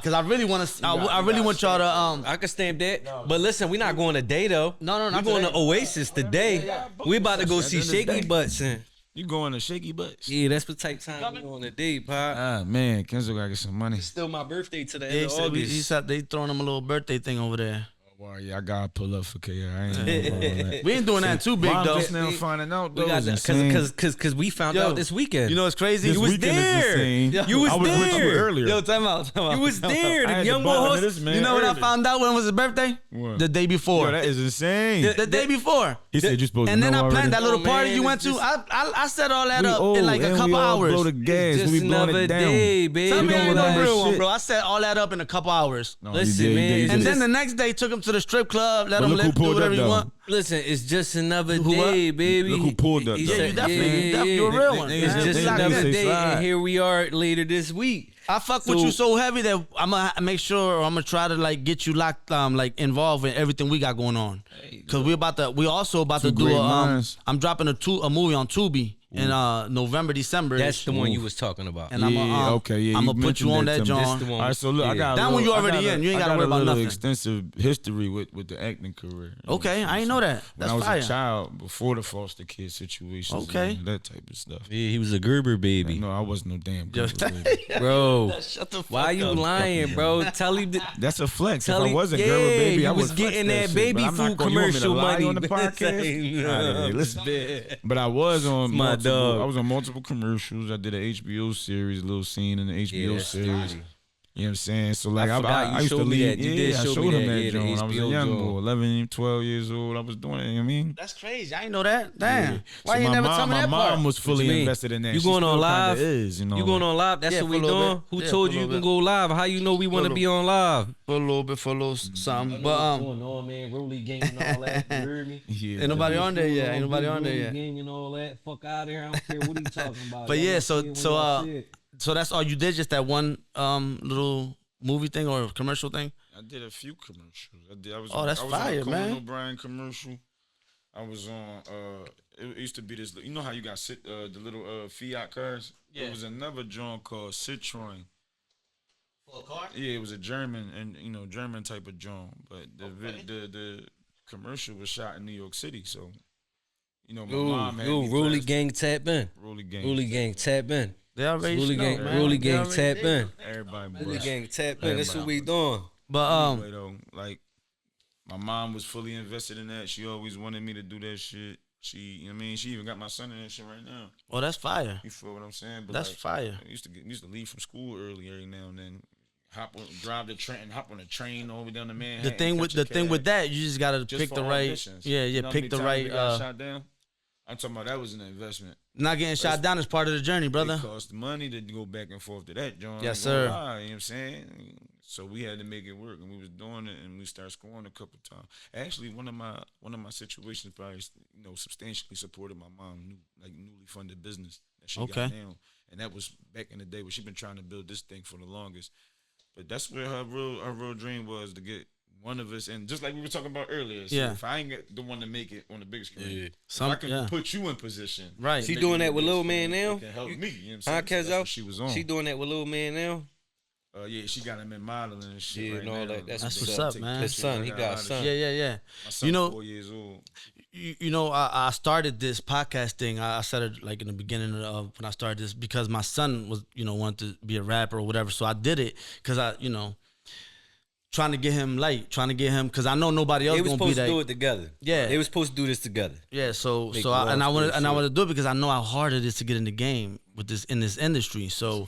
Speaker 1: Cause I really want to. I
Speaker 3: you
Speaker 1: really
Speaker 3: got
Speaker 1: want y'all to
Speaker 2: I can stamp that. But listen, we're not going today though.
Speaker 1: No,
Speaker 2: We're
Speaker 1: not
Speaker 2: going
Speaker 1: today.
Speaker 2: to Oasis today. We about to go
Speaker 3: At
Speaker 2: see
Speaker 3: the end of the
Speaker 2: Shaky
Speaker 3: day.
Speaker 2: Butts. And,
Speaker 3: You going to shaky butts?
Speaker 2: yeah, that's what type time we on today, pop.
Speaker 3: Ah man, Kenzo gotta get some money.
Speaker 2: Still my birthday to the
Speaker 1: Yeah,
Speaker 2: end of August.
Speaker 1: he said they throwing him a little birthday thing over there.
Speaker 3: Well, yeah, I gotta pull up for KR. I ain't know about all that.
Speaker 1: We ain't doing that too big
Speaker 3: Mom
Speaker 1: though.
Speaker 3: just now finding out
Speaker 2: We
Speaker 3: though.
Speaker 2: got
Speaker 3: is
Speaker 2: that
Speaker 3: insane.
Speaker 2: cause we found
Speaker 1: Yo,
Speaker 2: out this weekend.
Speaker 1: You know what's crazy?
Speaker 3: This
Speaker 2: you was
Speaker 3: weekend is
Speaker 2: there.
Speaker 3: insane.
Speaker 1: Yo,
Speaker 2: You was
Speaker 3: I was with you
Speaker 2: there.
Speaker 3: earlier.
Speaker 1: Yo, time out.
Speaker 2: You was there.
Speaker 3: I
Speaker 2: The
Speaker 3: had
Speaker 2: young
Speaker 3: to bump
Speaker 2: boy
Speaker 3: into
Speaker 2: host.
Speaker 3: this man
Speaker 1: You know when I
Speaker 3: early.
Speaker 1: found out when was his birthday?
Speaker 3: What?
Speaker 1: The day before.
Speaker 3: Yo, that is insane.
Speaker 1: the day before.
Speaker 3: He said you supposed
Speaker 1: And
Speaker 3: to
Speaker 1: then
Speaker 3: know
Speaker 1: I
Speaker 3: already.
Speaker 1: planned that little
Speaker 2: Oh,
Speaker 1: party
Speaker 2: man,
Speaker 1: you
Speaker 2: it's
Speaker 1: went to.
Speaker 2: just-
Speaker 1: I set all that
Speaker 3: We
Speaker 1: up
Speaker 3: old,
Speaker 1: in like a
Speaker 3: and
Speaker 1: couple
Speaker 3: we all
Speaker 1: hours.
Speaker 3: blow the gas.
Speaker 2: Just
Speaker 3: We blowing
Speaker 2: another
Speaker 3: it down.
Speaker 2: day, baby.
Speaker 1: Tell me
Speaker 3: don't
Speaker 1: I ain't
Speaker 3: remember
Speaker 1: no real
Speaker 3: shit.
Speaker 1: one, bro. I set all that up in a couple hours.
Speaker 3: No,
Speaker 2: Listen,
Speaker 3: you did,
Speaker 2: man,
Speaker 3: you did.
Speaker 1: And
Speaker 3: You
Speaker 1: then
Speaker 3: did.
Speaker 1: the next day, took him to the strip club, let
Speaker 3: But
Speaker 1: him
Speaker 3: look who
Speaker 1: live, do
Speaker 3: pulled
Speaker 1: whatever
Speaker 3: up,
Speaker 1: you
Speaker 3: though.
Speaker 1: want.
Speaker 2: Listen, it's just another
Speaker 1: Who what?
Speaker 2: day, baby.
Speaker 3: Look who pulled up,
Speaker 2: He
Speaker 3: though.
Speaker 1: Yeah,
Speaker 2: said,
Speaker 1: you definitely, you're a
Speaker 3: They-
Speaker 1: real one.
Speaker 3: they-
Speaker 2: It's
Speaker 1: man.
Speaker 2: just
Speaker 3: they
Speaker 1: Lock
Speaker 2: another
Speaker 1: in.
Speaker 3: say
Speaker 2: day,
Speaker 3: slide.
Speaker 2: and here we are later this week.
Speaker 1: I fuck with
Speaker 2: So-
Speaker 1: you so heavy that I'm gonna make sure, or I'm gonna try to like get you locked, like involved in everything we got going on. Cause we also about to
Speaker 3: Two
Speaker 1: do
Speaker 3: great
Speaker 1: a.
Speaker 3: minds.
Speaker 1: I'm dropping a movie on Tubi in November, December.
Speaker 2: That's the one you was talking about.
Speaker 1: And I'm
Speaker 3: okay, yeah.
Speaker 1: I'm gonna put you
Speaker 3: mentioned
Speaker 1: on
Speaker 3: that
Speaker 1: that,
Speaker 3: to me.
Speaker 1: John.
Speaker 2: This the one.
Speaker 3: All right, so look, I
Speaker 2: Yeah.
Speaker 3: got a
Speaker 1: That one
Speaker 3: little-
Speaker 1: you already
Speaker 3: I got a-
Speaker 1: in. You ain't
Speaker 3: I
Speaker 1: gotta
Speaker 3: got
Speaker 1: worry
Speaker 3: a
Speaker 1: about
Speaker 3: little
Speaker 1: nothing.
Speaker 3: extensive history with the acting career.
Speaker 1: Okay, I ain't know that.
Speaker 3: When
Speaker 1: That's
Speaker 3: I was
Speaker 1: fire.
Speaker 3: a child, before the foster kid situation,
Speaker 1: Okay.
Speaker 3: that type of stuff.
Speaker 2: Yeah, he was a Gerber baby,
Speaker 3: No, I wasn't no damn
Speaker 1: Yo,
Speaker 3: good. baby.
Speaker 2: bro.
Speaker 1: Shut the fuck
Speaker 2: Why you
Speaker 1: up.
Speaker 2: lying, bro? Tell him.
Speaker 3: That's a flex. If
Speaker 2: Tell
Speaker 3: I
Speaker 2: him-
Speaker 3: wasn't
Speaker 2: yeah,
Speaker 3: girl baby,
Speaker 2: you
Speaker 3: I
Speaker 2: was
Speaker 3: would flex
Speaker 2: getting
Speaker 3: that
Speaker 2: that
Speaker 3: shit,
Speaker 2: baby
Speaker 3: but I'm not
Speaker 2: food
Speaker 3: gonna- you want me to
Speaker 2: commercial
Speaker 3: lie
Speaker 2: money.
Speaker 3: on the podcast. All right, listen. But I was on
Speaker 2: My
Speaker 3: multiple,
Speaker 2: dog.
Speaker 3: I was on multiple commercials. I did an HBO series, a little scene in the HBO
Speaker 2: that's
Speaker 3: series.
Speaker 2: dirty.
Speaker 3: You know what I'm saying? So like
Speaker 2: I forgot you
Speaker 3: used to
Speaker 2: showed me
Speaker 3: lead.
Speaker 2: that. You
Speaker 3: Yeah,
Speaker 2: did
Speaker 3: I
Speaker 2: show
Speaker 3: showed
Speaker 2: me
Speaker 3: him
Speaker 2: that,
Speaker 3: that
Speaker 2: yeah, the
Speaker 3: joint. I was a
Speaker 2: HBO
Speaker 3: young
Speaker 2: joint.
Speaker 3: boy, 11, 12 years old. I was doing it. You know what I mean?
Speaker 1: That's crazy. I ain't know that. Damn. Why
Speaker 3: So
Speaker 1: you
Speaker 3: my
Speaker 1: never
Speaker 3: mom,
Speaker 1: tell me
Speaker 3: my
Speaker 1: that
Speaker 3: mom
Speaker 1: part?
Speaker 3: was fully
Speaker 2: you mean?
Speaker 3: invested in that.
Speaker 2: You
Speaker 3: She
Speaker 2: going on
Speaker 3: still kinda
Speaker 2: live?
Speaker 3: Is, you know?
Speaker 2: You going on live? That's
Speaker 1: Yeah,
Speaker 2: what
Speaker 1: for a
Speaker 2: we
Speaker 1: little
Speaker 2: doing.
Speaker 1: bit.
Speaker 2: Who
Speaker 1: Yeah,
Speaker 2: told
Speaker 1: for a
Speaker 2: you you
Speaker 1: little
Speaker 2: can go live? How you know we want to
Speaker 1: little-
Speaker 2: be on live?
Speaker 1: For a little something. But
Speaker 2: going on, man? Rolly gang and all that. You heard me?
Speaker 3: Yeah,
Speaker 1: ain't nobody on there yet. Ain't nobody on there yet.
Speaker 2: Gang and all that. Fuck out of here. I don't care what he talking about.
Speaker 1: But
Speaker 2: Y'all
Speaker 1: yeah,
Speaker 2: gonna
Speaker 1: so
Speaker 2: see it when
Speaker 1: so
Speaker 2: y'all see it.
Speaker 1: so that's all you did, just that one little movie thing or commercial thing.
Speaker 3: I did a few commercials. I was.
Speaker 1: Oh, that's
Speaker 3: I was
Speaker 1: fire,
Speaker 3: on a Conan
Speaker 1: man.
Speaker 3: O'Brien commercial. I was on. It used to be this. You know how you got the little Fiat cars.
Speaker 1: Yeah.
Speaker 3: There was another joint called Citroen.
Speaker 1: For a car?
Speaker 3: Yeah, it was a German and German type of joint. But the commercial was shot in New York City, so my mom had me
Speaker 2: Rolly
Speaker 3: dressed.
Speaker 2: gang tap in.
Speaker 3: Rolly gang.
Speaker 2: Rolly gang tap in.
Speaker 1: They already
Speaker 2: Rolly
Speaker 1: know,
Speaker 2: gang,
Speaker 1: man.
Speaker 2: Rolly
Speaker 1: They
Speaker 2: gang
Speaker 1: already
Speaker 2: tap
Speaker 1: know.
Speaker 2: in.
Speaker 3: Everybody,
Speaker 2: Rolly
Speaker 3: bruh.
Speaker 2: gang tap in. That's what we doing.
Speaker 1: But
Speaker 3: Anyway, though, like my mom was fully invested in that. She always wanted me to do that shit. She even got my son in that shit right now.
Speaker 1: oh, that's fire.
Speaker 3: You feel what I'm saying? But
Speaker 1: That's
Speaker 3: like,
Speaker 1: fire.
Speaker 3: I used to leave from school early every now and then. Hop on the train all the way down to Manhattan.
Speaker 1: The thing with that, you just gotta
Speaker 3: just
Speaker 1: pick
Speaker 3: for
Speaker 1: the right.
Speaker 3: auditions.
Speaker 1: Yeah,
Speaker 3: You know how
Speaker 1: pick
Speaker 3: many
Speaker 1: the
Speaker 3: times
Speaker 1: right.
Speaker 3: they got shot down. I'm talking about that was an investment.
Speaker 1: Not getting shot down is part of the journey, brother.
Speaker 3: It costs money to go back and forth to that, John.
Speaker 1: Yes, sir.
Speaker 3: You know what I'm saying? So we had to make it work, and we was doing it, and we started scoring a couple times. Actually, one of my situations probably, substantially supported my mom, newly funded business that she got now, and that was back in the day where she been trying to build this thing for the longest. But that's where her real dream was, to get one of us, and just like we were talking about earlier. So if I ain't get the one to make it on the big screen, I can put you in position.
Speaker 1: Right.
Speaker 2: She doing that with Lil Man now?
Speaker 3: Can help me. You know what I'm saying?
Speaker 2: Kenzo?
Speaker 3: That's what she was on.
Speaker 2: She doing that with Lil Man now?
Speaker 3: Yeah, she got him in modeling and shit.
Speaker 2: Yeah,
Speaker 3: right now.
Speaker 2: That's
Speaker 1: what's up, man.
Speaker 2: His son, he got a son.
Speaker 1: Yeah.
Speaker 3: My son's 4 years old.
Speaker 1: I started this podcast thing. I said it like in the beginning of when I started this because my son was, wanted to be a rapper or whatever. So I did it because trying to get him because I know nobody else gonna be that. They
Speaker 2: were supposed to do it together.
Speaker 1: Yeah,
Speaker 2: they were supposed to do this together.
Speaker 1: Yeah, I wanted to do it because I know how hard it is to get in the game with this in this industry. So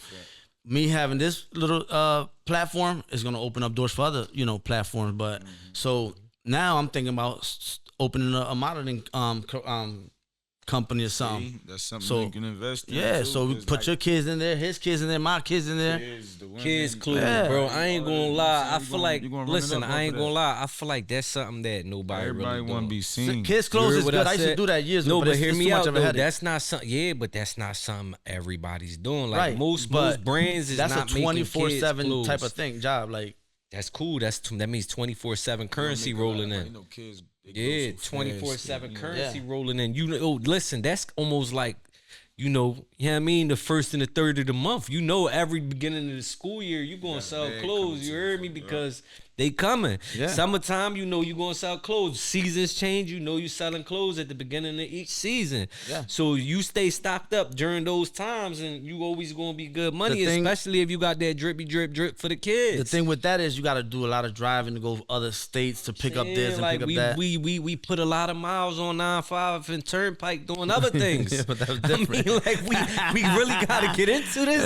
Speaker 1: me having this little platform is gonna open up doors for other platforms. But so now I'm thinking about opening a modeling company or something.
Speaker 3: That's something you can invest in.
Speaker 1: Yeah, so we put your kids in there, his kids in there, my kids in there.
Speaker 2: Kids clues, bro. I ain't gonna lie. I feel like, listen, I ain't gonna lie. I feel like that's something that everybody
Speaker 3: want to be seen.
Speaker 1: Kids clothes is good. I used to do that years ago.
Speaker 2: No, but hear me out though. That's not something. Yeah, but that's not something everybody's doing. Like most brands is not making kids clothes. That's a 24/7
Speaker 1: type of job. Like
Speaker 2: that's cool. That means 24/7 currency rolling in. Yeah, 24/7 currency rolling in. Listen, that's almost like, you know what I mean? The first and the third of the month. Every beginning of the school year, you gonna sell clothes. You heard me? Because they coming. Yeah. Summertime, you gonna sell clothes. Seasons change, you selling clothes at the beginning of each season. Yeah. So you stay stocked up during those times, and you always gonna be good money, especially if you got that drippy drip for the kids.
Speaker 1: The thing with that is you got to do a lot of driving to go other states to pick up this and pick up that.
Speaker 2: We put a lot of miles on 9-5 and Turnpike doing other things.
Speaker 1: Yeah, but that was different.
Speaker 2: I mean, we really got to get into this.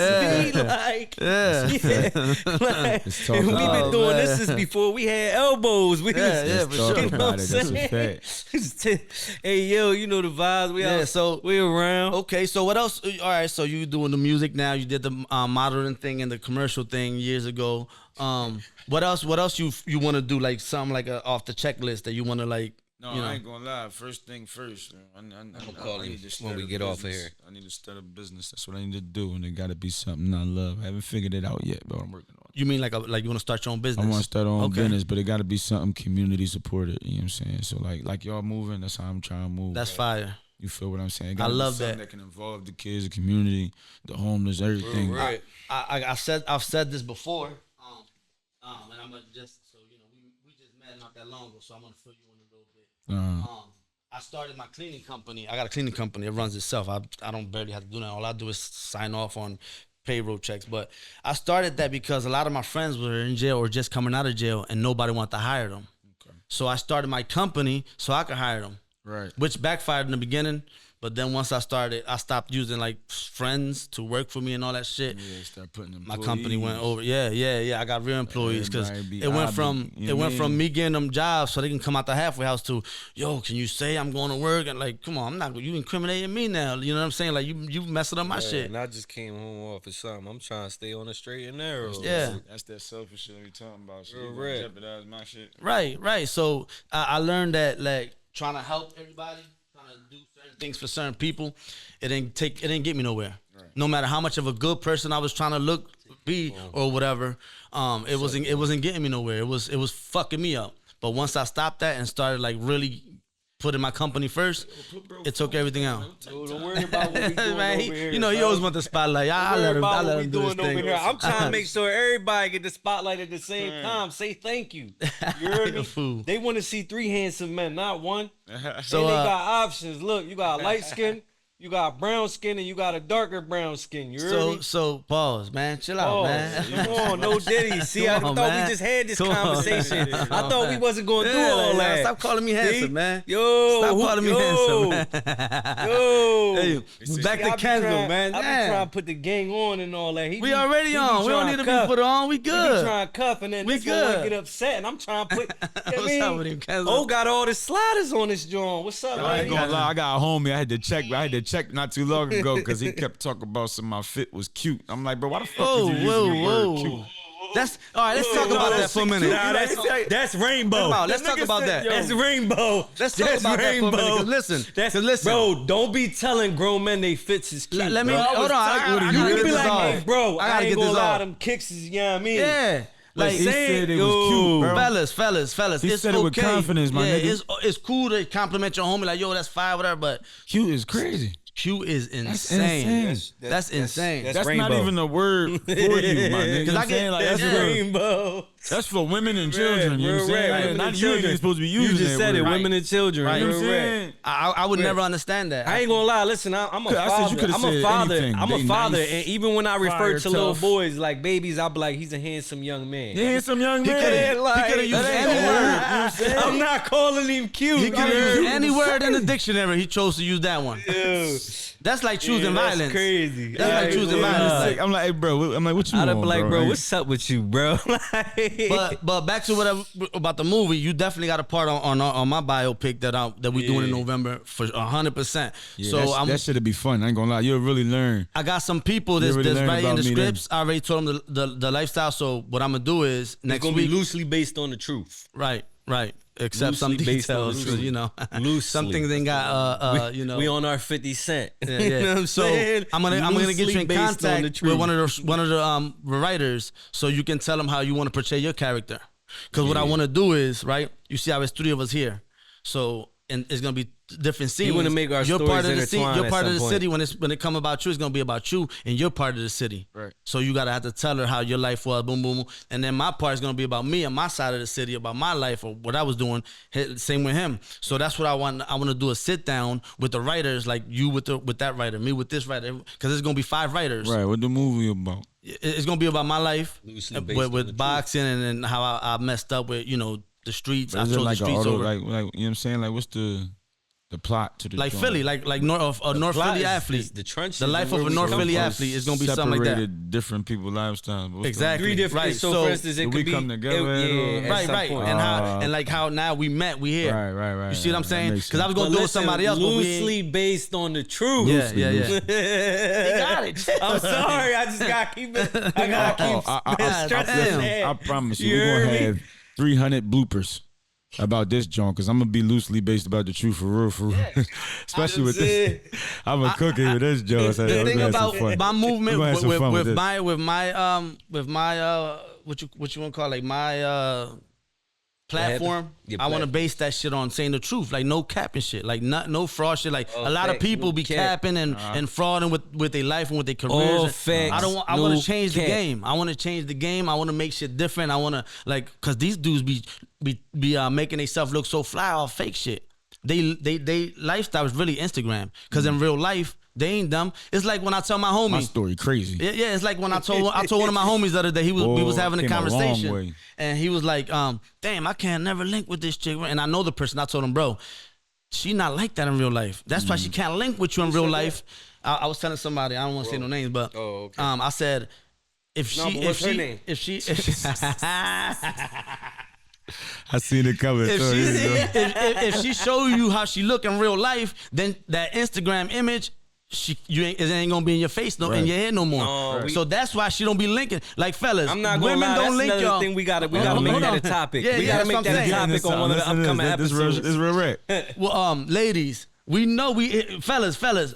Speaker 2: We've been doing this since before we had elbows. We
Speaker 1: for sure.
Speaker 2: You know what I'm saying? Hey, yo, you know the vibes. So we around.
Speaker 1: Okay, so what else? All right, so you doing the music now. You did the modeling thing and the commercial thing years ago. What else you want to do? Like something like off the checklist that you want to like.
Speaker 3: No, I ain't gonna lie. First thing first. I'm gonna
Speaker 2: call you when we get off of here.
Speaker 3: I need to start a business. That's what I need to do, and it got to be something I love. I haven't figured it out yet, but I'm working on it.
Speaker 1: You mean like you want to start your own business?
Speaker 3: I want to start our own business, but it got to be something community supported. You know what I'm saying? So like y'all moving, that's how I'm trying to move.
Speaker 1: That's fire.
Speaker 3: You feel what I'm saying?
Speaker 1: I love
Speaker 3: that can involve the kids, the community, the homeless, everything.
Speaker 1: Right. I've said this before. And I'm gonna just we just met not that long ago, so I'm gonna fill you in a little bit. I started my cleaning company. I got a cleaning company. It runs itself. I don't barely have to do that. All I do is sign off on payroll checks. But I started that because a lot of my friends were in jail or just coming out of jail, and nobody wanted to hire them. Okay. So I started my company so I could hire them.
Speaker 3: Right.
Speaker 1: Which backfired in the beginning. But then once I stopped using like friends to work for me and all that shit.
Speaker 3: Yeah, start putting employees.
Speaker 1: My company went over. Yeah. I got real employees because it went from me getting them jobs so they can come out the halfway house to, yo, can you say I'm going to work? And like, come on, I'm not. You incriminating me now. You know what I'm saying? Like you messing up my shit.
Speaker 2: And I just came home off of something. I'm trying to stay on the straight and narrow.
Speaker 3: That's that selfish shit we talking about. So you gonna jeopardize my shit.
Speaker 1: Right. So I learned that like trying to help everybody. To do certain things for certain people, it didn't get me nowhere. Right. No matter how much of a good person I was trying to be or whatever, it wasn't getting me nowhere. It was fucking me up. But once I stopped that and started like really putting my company first, it took everything out.
Speaker 2: Don't worry about what we doing
Speaker 1: man,
Speaker 2: over here.
Speaker 1: He always want the spotlight. I let him do his thing.
Speaker 2: Over here. I'm trying to make sure everybody get the spotlight at the same time. Say thank you. You heard me? They want to see 3 handsome men, not one. So they got options. Look, you got light skin, you got brown skin, and you got a darker brown skin. You heard me?
Speaker 1: So pause, man. Chill out, man.
Speaker 2: Come on, no Diddy. See, I thought we just had this conversation. I thought we wasn't going to do all that.
Speaker 1: Stop calling me handsome, man.
Speaker 2: Stop
Speaker 1: calling me handsome, man. Hey, back to Kenzo, man.
Speaker 2: I be trying to put the gang on and all that.
Speaker 1: We already on. We don't need to be put on. We good.
Speaker 2: He be trying to cuff, and then this one get upset, and I'm trying to put.
Speaker 1: What's up with him, Kenzo?
Speaker 2: Oh, got all the sliders on this joint. What's up, man?
Speaker 3: I ain't gonna lie. I got a homie. I had to check checked not too long ago because he kept talking about some my fit was cute. I'm like, bro, why the fuck
Speaker 1: Oh,
Speaker 3: is you using the word cute?
Speaker 1: That's all right. Let's talk about that for a minute.
Speaker 2: Nah, that's rainbow.
Speaker 1: Let's talk about that.
Speaker 2: That's rainbow.
Speaker 1: Let's talk about that for a minute. Listen,
Speaker 2: bro, don't be telling grown men they fits is cute.
Speaker 1: Let me
Speaker 2: bro.
Speaker 1: hold on. I gotta get
Speaker 2: be
Speaker 1: this
Speaker 2: like,
Speaker 1: off.
Speaker 2: hey, bro, I
Speaker 1: gotta
Speaker 2: ain't
Speaker 1: get
Speaker 2: gonna
Speaker 1: this
Speaker 2: lie,
Speaker 1: off.
Speaker 2: them kicks is, you know what I mean?
Speaker 1: Yeah.
Speaker 3: Like he said it was cute, bro.
Speaker 1: Fellas,
Speaker 3: He
Speaker 1: it's
Speaker 3: said it with
Speaker 1: okay.
Speaker 3: confidence, my nigga.
Speaker 1: It's cool to compliment your homie like, yo, that's fire, whatever. But
Speaker 3: Cute is crazy.
Speaker 1: cute is insane. That's insane.
Speaker 3: That's not even a word for you, my nigga.
Speaker 1: I get
Speaker 3: that's
Speaker 2: rainbow.
Speaker 3: That's for women and children. You know what I'm saying?
Speaker 2: Women
Speaker 3: Not
Speaker 2: and
Speaker 3: you
Speaker 2: children.
Speaker 3: ain't supposed to be using
Speaker 2: You just
Speaker 3: that
Speaker 2: said it,
Speaker 3: word.
Speaker 2: women and children.
Speaker 1: Right.
Speaker 3: You know what I'm saying?
Speaker 1: I would never understand that.
Speaker 2: I ain't gonna lie. Listen, I'm a
Speaker 3: I said you
Speaker 2: father.
Speaker 3: could've
Speaker 2: I'm a
Speaker 3: said
Speaker 2: father.
Speaker 3: anything.
Speaker 2: I'm a
Speaker 3: They
Speaker 2: father,
Speaker 3: nice,
Speaker 2: and even when I refer
Speaker 3: fire,
Speaker 2: to little
Speaker 3: tough.
Speaker 2: boys like babies, I'll be like, he's a handsome young man.
Speaker 3: You handsome young man.
Speaker 1: He coulda used any word. You know what I'm saying?
Speaker 2: I'm not calling him cute.
Speaker 1: He could have used any word in the dictionary. He chose to use that one. That's like choosing violence.
Speaker 2: Crazy.
Speaker 1: That's like choosing violence.
Speaker 3: I'm like, hey, bro. I'm like, what you
Speaker 2: I'd
Speaker 3: want,
Speaker 2: be like, bro,
Speaker 3: Like,
Speaker 2: what's up with you, bro?
Speaker 1: But back to whatever about the movie, you definitely got a part on my biopic that we doing in November for 100%.
Speaker 3: Yeah,
Speaker 1: So
Speaker 3: that should be fun. I ain't gonna lie, you'll really learn.
Speaker 1: I got some people that's
Speaker 3: really learn
Speaker 1: writing
Speaker 3: about
Speaker 1: the
Speaker 3: me
Speaker 1: scripts. I already told them the lifestyle. So what I'm gonna do is
Speaker 2: It's
Speaker 1: next
Speaker 2: gonna
Speaker 1: week,
Speaker 2: be loosely based on the truth.
Speaker 1: right. Except some
Speaker 2: Loosely based on the
Speaker 1: details,
Speaker 2: truth.
Speaker 1: you know,
Speaker 2: Loosely.
Speaker 1: some things ain't got you know.
Speaker 2: We on our 50 Cent.
Speaker 1: Yeah.
Speaker 2: You know what I'm
Speaker 1: So
Speaker 2: saying?
Speaker 1: I'm gonna get you
Speaker 2: Loosely
Speaker 1: in
Speaker 2: based on
Speaker 1: contact
Speaker 2: the
Speaker 1: with
Speaker 2: truth.
Speaker 1: one of the writers, so you can tell them how you want to portray your character. Because what I want to do is, right, you see how it's 3 of us here, so and it's gonna be different scenes.
Speaker 2: You wanna make our
Speaker 1: you're
Speaker 2: stories
Speaker 1: part of the scene.
Speaker 2: intertwine
Speaker 1: You're
Speaker 2: at
Speaker 1: part of
Speaker 2: some
Speaker 1: the
Speaker 2: point.
Speaker 1: city when it come about you. It's gonna be about you, and you're part of the city.
Speaker 3: Right.
Speaker 1: So you gotta have to tell her how your life was, boom, boom, boom, and then my part is gonna be about me and my side of the city, about my life or what I was doing. Same with him. So that's what I want. I want to do a sit down with the writers, like you with that writer, me with this writer, because it's gonna be 5 writers.
Speaker 3: Right, what the movie about?
Speaker 1: It's gonna be about my life
Speaker 2: Loosely based on the
Speaker 1: with
Speaker 2: truth.
Speaker 1: boxing and how I messed up with the streets. I
Speaker 3: Is
Speaker 1: chose
Speaker 3: it like
Speaker 1: the
Speaker 3: a
Speaker 1: streets
Speaker 3: auto,
Speaker 1: over
Speaker 3: like you know what I'm saying? Like what's the plot to the
Speaker 1: like
Speaker 3: joint?
Speaker 1: Philly, like North
Speaker 2: Plot
Speaker 1: Philly
Speaker 2: is
Speaker 1: athlete.
Speaker 2: The trenches.
Speaker 1: The life
Speaker 2: and
Speaker 1: of
Speaker 2: where
Speaker 1: a
Speaker 2: we
Speaker 1: North
Speaker 2: come
Speaker 1: Philly
Speaker 2: from.
Speaker 1: athlete is gonna be something like that.
Speaker 3: Separated different people lifestyles. What's
Speaker 1: Exactly.
Speaker 2: 3 different.
Speaker 1: Right,
Speaker 2: So,
Speaker 1: so
Speaker 2: for instance, it
Speaker 3: do
Speaker 2: could
Speaker 3: we
Speaker 2: be
Speaker 3: come together
Speaker 2: yeah,
Speaker 3: at
Speaker 2: at some
Speaker 1: Right,
Speaker 2: point.
Speaker 1: and how now we met, we here.
Speaker 3: Right.
Speaker 1: You see what I'm
Speaker 3: That
Speaker 1: saying?
Speaker 3: makes
Speaker 1: Because I was
Speaker 3: sense.
Speaker 1: gonna
Speaker 2: But
Speaker 1: do it with somebody else, but we
Speaker 2: loosely
Speaker 1: ain't.
Speaker 2: based on the truth.
Speaker 1: Yeah.
Speaker 2: You got it. I'm sorry. I just gotta keep it. I gotta keep stressing
Speaker 1: damn.
Speaker 2: it.
Speaker 3: I promise you,
Speaker 2: You
Speaker 3: we're
Speaker 2: heard
Speaker 3: gonna
Speaker 2: me?
Speaker 3: have 300 bloopers about this joint because I'm gonna be loosely based about the truth for real. Especially with this, I'm a cookie with this joint. So
Speaker 1: The
Speaker 3: we're
Speaker 1: thing
Speaker 3: gonna have some
Speaker 1: about
Speaker 3: fun.
Speaker 1: my movement
Speaker 3: We're gonna have some fun with
Speaker 1: with
Speaker 3: this.
Speaker 1: my what you want to call it, like my platform,
Speaker 2: Your
Speaker 1: I want to
Speaker 2: platform.
Speaker 1: base that shit on saying the truth, like no capping shit, like no fraud shit. Like
Speaker 2: All
Speaker 1: a lot of
Speaker 2: facts,
Speaker 1: people
Speaker 2: no
Speaker 1: be
Speaker 2: cap.
Speaker 1: capping and frauding with their life and with their careers.
Speaker 2: All
Speaker 1: And
Speaker 2: facts,
Speaker 1: I don't. I
Speaker 2: no
Speaker 1: want to change the
Speaker 2: cap.
Speaker 1: game. I want to change the game. I want to make shit different. I want to cause these dudes be making themselves look so fly off fake shit. They lifestyle is really Instagram. Cause in real life they ain't dumb. It's like when I tell my homie.
Speaker 3: My story crazy.
Speaker 1: Yeah, it's like when I told one of my homies the other day, we was having a
Speaker 3: came a long
Speaker 1: conversation,
Speaker 3: way.
Speaker 1: and he was like, damn, I can't never link with this chick. And I know the person. I told him, bro, she not like that in real life. That's why she can't link with you in real life. I was telling somebody, I don't want to say no names, but
Speaker 2: Oh, okay.
Speaker 1: I said, if
Speaker 2: No, but what's her name?
Speaker 1: if she
Speaker 3: I seen it coming.
Speaker 1: if she show you how she look in real life, then that Instagram image, it ain't gonna be in your face in your head no more.
Speaker 2: No,
Speaker 1: So that's why she don't be linking. Like fellas,
Speaker 2: I'm not gonna
Speaker 1: women
Speaker 2: lie.
Speaker 1: don't
Speaker 2: That's
Speaker 1: link
Speaker 2: another
Speaker 1: y'all.
Speaker 2: thing we gotta
Speaker 1: Hold
Speaker 2: make
Speaker 1: on.
Speaker 2: that a topic.
Speaker 1: Yeah,
Speaker 2: we
Speaker 1: yeah,
Speaker 2: gotta make
Speaker 1: that's what
Speaker 2: that
Speaker 1: I'm
Speaker 2: a
Speaker 1: saying.
Speaker 2: topic on one of the upcoming episodes.
Speaker 3: This real rap.
Speaker 1: Well, ladies, we know fellas.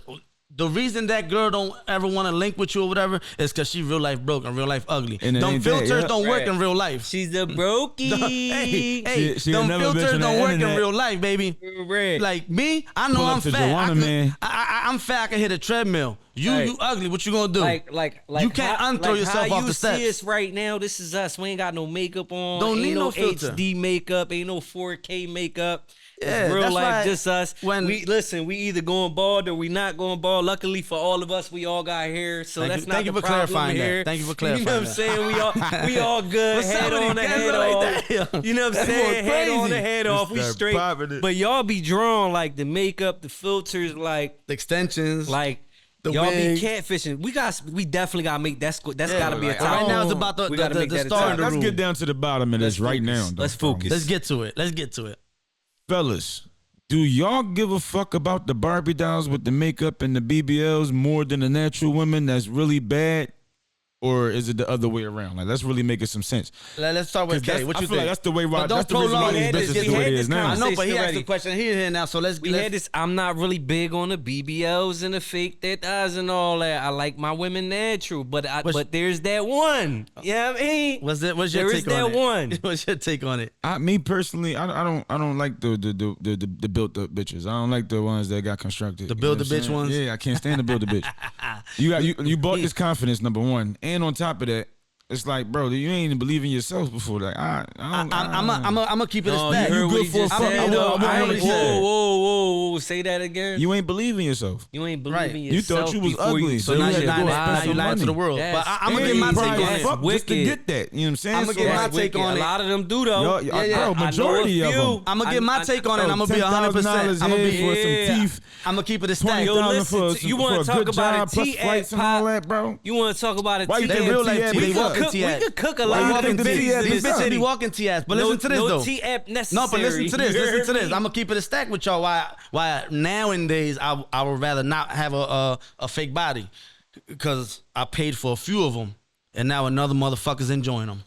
Speaker 1: The reason that girl don't ever want to link with you or whatever is because she real life broke and real life ugly.
Speaker 3: And it
Speaker 1: Them
Speaker 3: ain't that,
Speaker 1: filters
Speaker 3: yeah.
Speaker 1: don't work
Speaker 2: Right.
Speaker 1: in real life.
Speaker 2: She's a brokey.
Speaker 1: Hey,
Speaker 3: She
Speaker 1: them
Speaker 3: never been
Speaker 1: filters
Speaker 3: to the
Speaker 1: don't work in
Speaker 3: internet.
Speaker 1: real life, baby.
Speaker 2: Right.
Speaker 1: Like me, I know
Speaker 3: Pull up
Speaker 1: I'm
Speaker 3: to
Speaker 1: fat.
Speaker 3: Joanna, man.
Speaker 1: I'm fat. I can hit a treadmill. You
Speaker 2: Right.
Speaker 1: you ugly. What you gonna do?
Speaker 2: Like
Speaker 1: you can't unthrow yourself
Speaker 2: how
Speaker 1: off
Speaker 2: you
Speaker 1: the steps.
Speaker 2: see us right now. This is us. We ain't got no makeup on.
Speaker 1: Don't
Speaker 2: ain't
Speaker 1: need no
Speaker 2: no
Speaker 1: filter.
Speaker 2: HD makeup. Ain't no 4K makeup.
Speaker 1: Yeah,
Speaker 2: It's real
Speaker 1: that's
Speaker 2: life,
Speaker 1: why
Speaker 2: just us.
Speaker 1: when-
Speaker 2: we either going bald or we not going bald. Luckily for all of us, we all got hair, so
Speaker 1: Thank
Speaker 2: that's
Speaker 1: you-
Speaker 2: not
Speaker 1: thank
Speaker 2: the
Speaker 1: you for
Speaker 2: problem
Speaker 1: clarifying that.
Speaker 2: here.
Speaker 1: Thank you for
Speaker 2: You
Speaker 1: clarifying
Speaker 2: know what I'm
Speaker 1: that.
Speaker 2: saying? We all good.
Speaker 1: What's
Speaker 2: Head
Speaker 1: up with
Speaker 2: on,
Speaker 1: these
Speaker 2: head
Speaker 1: Kenzo
Speaker 2: off.
Speaker 1: like that?
Speaker 2: You know what I'm
Speaker 1: That's
Speaker 2: saying?
Speaker 1: more
Speaker 2: Head on,
Speaker 1: crazy.
Speaker 2: head off. We
Speaker 3: Just start
Speaker 2: straight.
Speaker 3: popping it.
Speaker 2: But y'all be drawn like the makeup, the filters, like
Speaker 1: The extensions.
Speaker 2: y'all
Speaker 1: wig.
Speaker 2: be catfishing. We definitely gotta make that's
Speaker 1: Yeah,
Speaker 2: gotta be a
Speaker 3: like,
Speaker 2: topic.
Speaker 1: right now it's about
Speaker 2: We gotta make
Speaker 1: the
Speaker 2: that a
Speaker 1: star in
Speaker 2: topic.
Speaker 1: the
Speaker 3: Let's
Speaker 1: room.
Speaker 3: get down to the bottom of this right now.
Speaker 2: Let's focus.
Speaker 1: Let's get to it. Let's get to it.
Speaker 3: Fellas, Do y'all give a fuck about the Barbie dolls with the makeup and the BBLs more than the natural women that's really bad? Or is it the other way around? Like, let's really make it some sense.
Speaker 1: Let's start with K. What you
Speaker 3: I feel
Speaker 1: think?
Speaker 3: like that's the way.
Speaker 1: But
Speaker 3: That's the reason why these bitches the way it is now.
Speaker 1: I know, but he asked the question. He here now, so let's.
Speaker 2: We had this. I'm not really big on the BBLs and the fake that eyes and all that. I like my women natural, but there's that one. Yeah, what I mean,
Speaker 1: what's your take on it?
Speaker 2: One.
Speaker 1: What's your take on it?
Speaker 3: Me personally, I don't like the built up bitches. I don't like the ones that got constructed.
Speaker 1: The build the bitch ones.
Speaker 3: Yeah, I can't stand the build the bitch. You bought this confidence, number one, and on top of that. It's like, bro, you ain't even believe in yourself before. Like, I'm
Speaker 1: gonna keep it a stack.
Speaker 3: You good for a fuck?
Speaker 2: Whoa, say that again.
Speaker 3: You ain't believe in yourself.
Speaker 2: You ain't believe in yourself.
Speaker 3: You thought you was ugly,
Speaker 1: so now you lying to the world. But I'm gonna get my take on it.
Speaker 3: Just to get that, you know what I'm saying?
Speaker 1: I'm gonna get my take on it.
Speaker 2: A lot of them do though.
Speaker 3: Bro, majority of them.
Speaker 1: I'm gonna get my take on it. I'm gonna be 100%. I'm gonna be
Speaker 3: for some teeth.
Speaker 1: I'm gonna keep it a stack.
Speaker 2: Yo, listen, you want to talk about a T-app pop?
Speaker 3: Bro?
Speaker 2: You want to talk about a T-app?
Speaker 1: They real life T-app.
Speaker 2: We could cook a lot of
Speaker 1: these bitches be walking T-ass. But listen to this though.
Speaker 2: No T-app necessary.
Speaker 1: No, but listen to this. I'm gonna keep it a stack with y'all. Why nowadays I would rather not have a fake body, because I paid for a few of them, and now another motherfucker's enjoying them.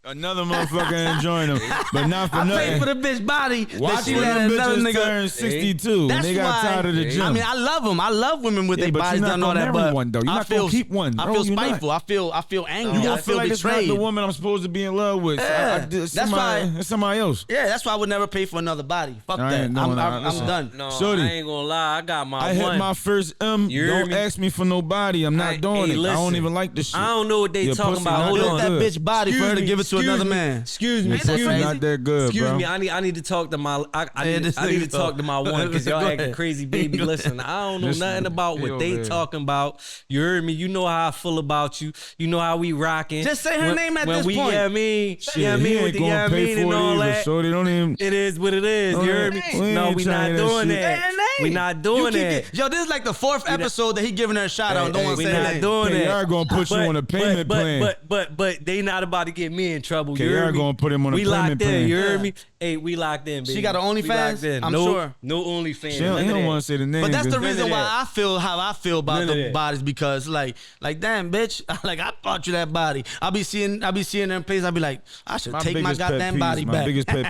Speaker 3: Another motherfucker enjoying them, but not for nothing.
Speaker 1: I paid for the bitch body.
Speaker 3: Watch when them bitches turn 62 and they got tired of the gym.
Speaker 1: I mean, I love them. I love women with their bodies done all that. But
Speaker 3: one, though. You're not gonna keep one.
Speaker 1: I feel spiteful. I feel angry.
Speaker 3: You
Speaker 1: I
Speaker 3: feel like
Speaker 1: betrayed.
Speaker 3: It's not the woman I'm supposed to be in love with.
Speaker 1: Yeah.
Speaker 3: That's why it's somebody else.
Speaker 1: Yeah, that's why I would never pay for another body. Fuck that. I'm done.
Speaker 2: No,
Speaker 3: Shorty,
Speaker 2: I ain't gonna lie. I got my
Speaker 3: I hit my first M. Don't ask me for nobody. I'm not doing it. I don't even like this shit.
Speaker 2: I don't know what they talking about. Hold on.
Speaker 1: That bitch body for her to give it to another man.
Speaker 2: Excuse me.
Speaker 3: Not that good,
Speaker 2: Excuse
Speaker 3: bro.
Speaker 2: me. I need to talk to my. I need to talk to my one, because y'all acting crazy, baby. Listen, I don't know nothing about what they talking about. You heard me. You know how I feel about you. You know how we rocking.
Speaker 1: Just say her name at this point.
Speaker 2: Yeah, me. Yeah, me with the yeah, me and all that.
Speaker 3: So they don't even.
Speaker 2: It is what it is. You heard me. No, we not doing that. We not doing that.
Speaker 1: Yo, this is like the fourth episode that he giving her a shout out. Don't want to say that.
Speaker 2: We not doing that.
Speaker 3: KR gonna put you on a payment plan.
Speaker 2: But they not about to get me in trouble.
Speaker 3: KR gonna put him on a payment plan.
Speaker 2: We locked in. You heard me? Hey, we locked in, baby.
Speaker 1: She got her OnlyFans? I'm sure.
Speaker 2: No OnlyFans.
Speaker 3: He don't want to say the name.
Speaker 1: But that's the reason why I feel how I feel about the bodies, because like damn bitch, like I bought you that body. I'll be seeing her in place. I'll be like, I should take my goddamn body back.
Speaker 3: My biggest pet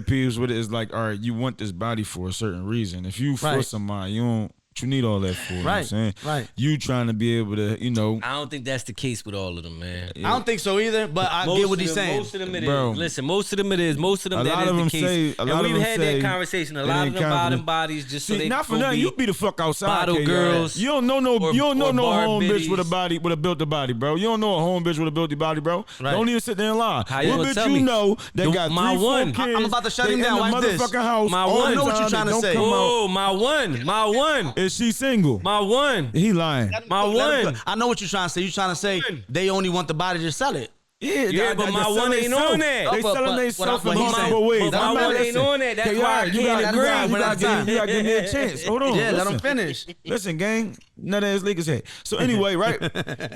Speaker 3: peeves with it is like, all right, you want this body for a certain reason. If you for somebody, you don't. You need all that for, you know what I'm saying?
Speaker 1: Right.
Speaker 3: You trying to be able to, you know.
Speaker 2: I don't think that's the case with all of them, man.
Speaker 1: I don't think so either, but I get what he's saying.
Speaker 2: Most of them it is. Listen, most of them it is. Most of them that is the case. And we've had that conversation. A lot of them bottom bodies just so they
Speaker 3: not for nothing. You be the fuck outside.
Speaker 2: Bottle girls.
Speaker 3: You don't know no home bitch with a built a body, bro. You don't know a home bitch with a built body, bro. Don't even sit there and lie.
Speaker 2: How you gonna tell me?
Speaker 3: You know that got
Speaker 2: my
Speaker 3: 3-4 kids.
Speaker 1: I'm about to shut him down. Watch this.
Speaker 3: Motherfucking house.
Speaker 2: My one.
Speaker 1: I know what you're trying to say.
Speaker 2: Oh, my one.
Speaker 3: Is she single?
Speaker 2: My one.
Speaker 3: He lying.
Speaker 2: My one.
Speaker 1: I know what you're trying to say. You're trying to say they only want the body to sell it.
Speaker 2: Yeah, but my one ain't on that.
Speaker 3: They selling themselves in
Speaker 1: he's
Speaker 3: multiple ways.
Speaker 2: But my one ain't on that. That's why I can't agree.
Speaker 3: You gotta give me a chance. Hold on.
Speaker 1: Yeah, let him finish.
Speaker 3: Listen, gang. Nut ass Lakers head. So anyway, right?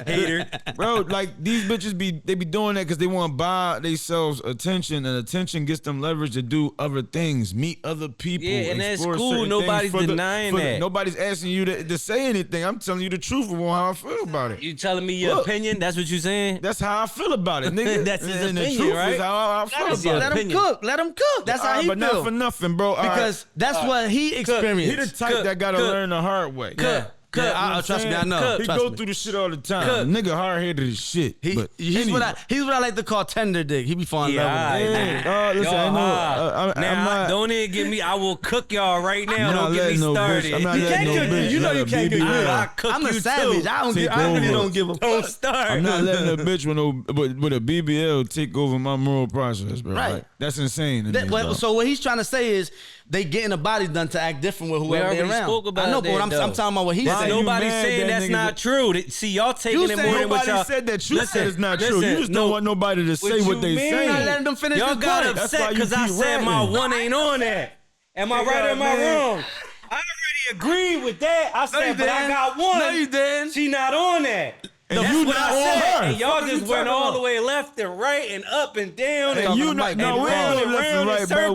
Speaker 2: Hater.
Speaker 3: Bro, like these bitches be doing that because they want to buy themselves attention, and attention gets them leverage to do other things, meet other people.
Speaker 2: Yeah, and that's cool. Nobody's denying that.
Speaker 3: Nobody's asking you to say anything. I'm telling you the truth of how I feel about it.
Speaker 2: You telling me your opinion? That's what you saying?
Speaker 3: That's how I feel about it, nigga.
Speaker 2: That's his
Speaker 3: and
Speaker 2: opinion,
Speaker 3: the truth
Speaker 2: right?
Speaker 3: is how I feel about it.
Speaker 1: Let him cook. That's how he
Speaker 3: but
Speaker 1: feel.
Speaker 3: Not for nothing, bro.
Speaker 1: Because that's what he experienced.
Speaker 3: He the type that gotta learn the hard way.
Speaker 1: Trust me, I know.
Speaker 3: He go through the shit all the time. Nigga hard headed as shit. He's what I like to call tender dick. He be falling in love with me. Listen,
Speaker 2: now don't even get me. I will cook y'all right now. Don't get me started.
Speaker 3: I'm not letting no bitch.
Speaker 1: You know you can't cook.
Speaker 2: I cook
Speaker 1: I'm a
Speaker 2: you
Speaker 1: savage.
Speaker 2: too.
Speaker 1: I really don't give a fuck.
Speaker 2: Don't start.
Speaker 3: I'm not letting a bitch with a BBL take over my moral process, bro.
Speaker 1: Right.
Speaker 3: That's insane.
Speaker 1: So what he's trying to say is they getting a body done to act different with whoever they're around.
Speaker 2: Spoke about
Speaker 1: I know, but I'm talking about what he's saying.
Speaker 2: Nobody's saying that's not true. See, y'all taking it more than what y'all.
Speaker 3: Nobody said that you said it's not true. You just don't want nobody to say what they saying.
Speaker 1: You're not letting them finish.
Speaker 2: Y'all got upset because I said my one ain't on that. Am I right or am I wrong? I already agreed with that. I said, but I got one.
Speaker 1: No, you didn't.
Speaker 2: She not on that.
Speaker 3: And
Speaker 2: That's
Speaker 3: you
Speaker 2: what
Speaker 3: not
Speaker 2: I
Speaker 3: on
Speaker 2: said.
Speaker 3: her.
Speaker 2: And y'all
Speaker 3: Fuck
Speaker 2: just
Speaker 3: you
Speaker 2: went
Speaker 3: talking
Speaker 2: all
Speaker 3: about?
Speaker 2: the way left and right and up and down.
Speaker 3: And you not, no, we ain't
Speaker 2: round
Speaker 3: no left and right, bro.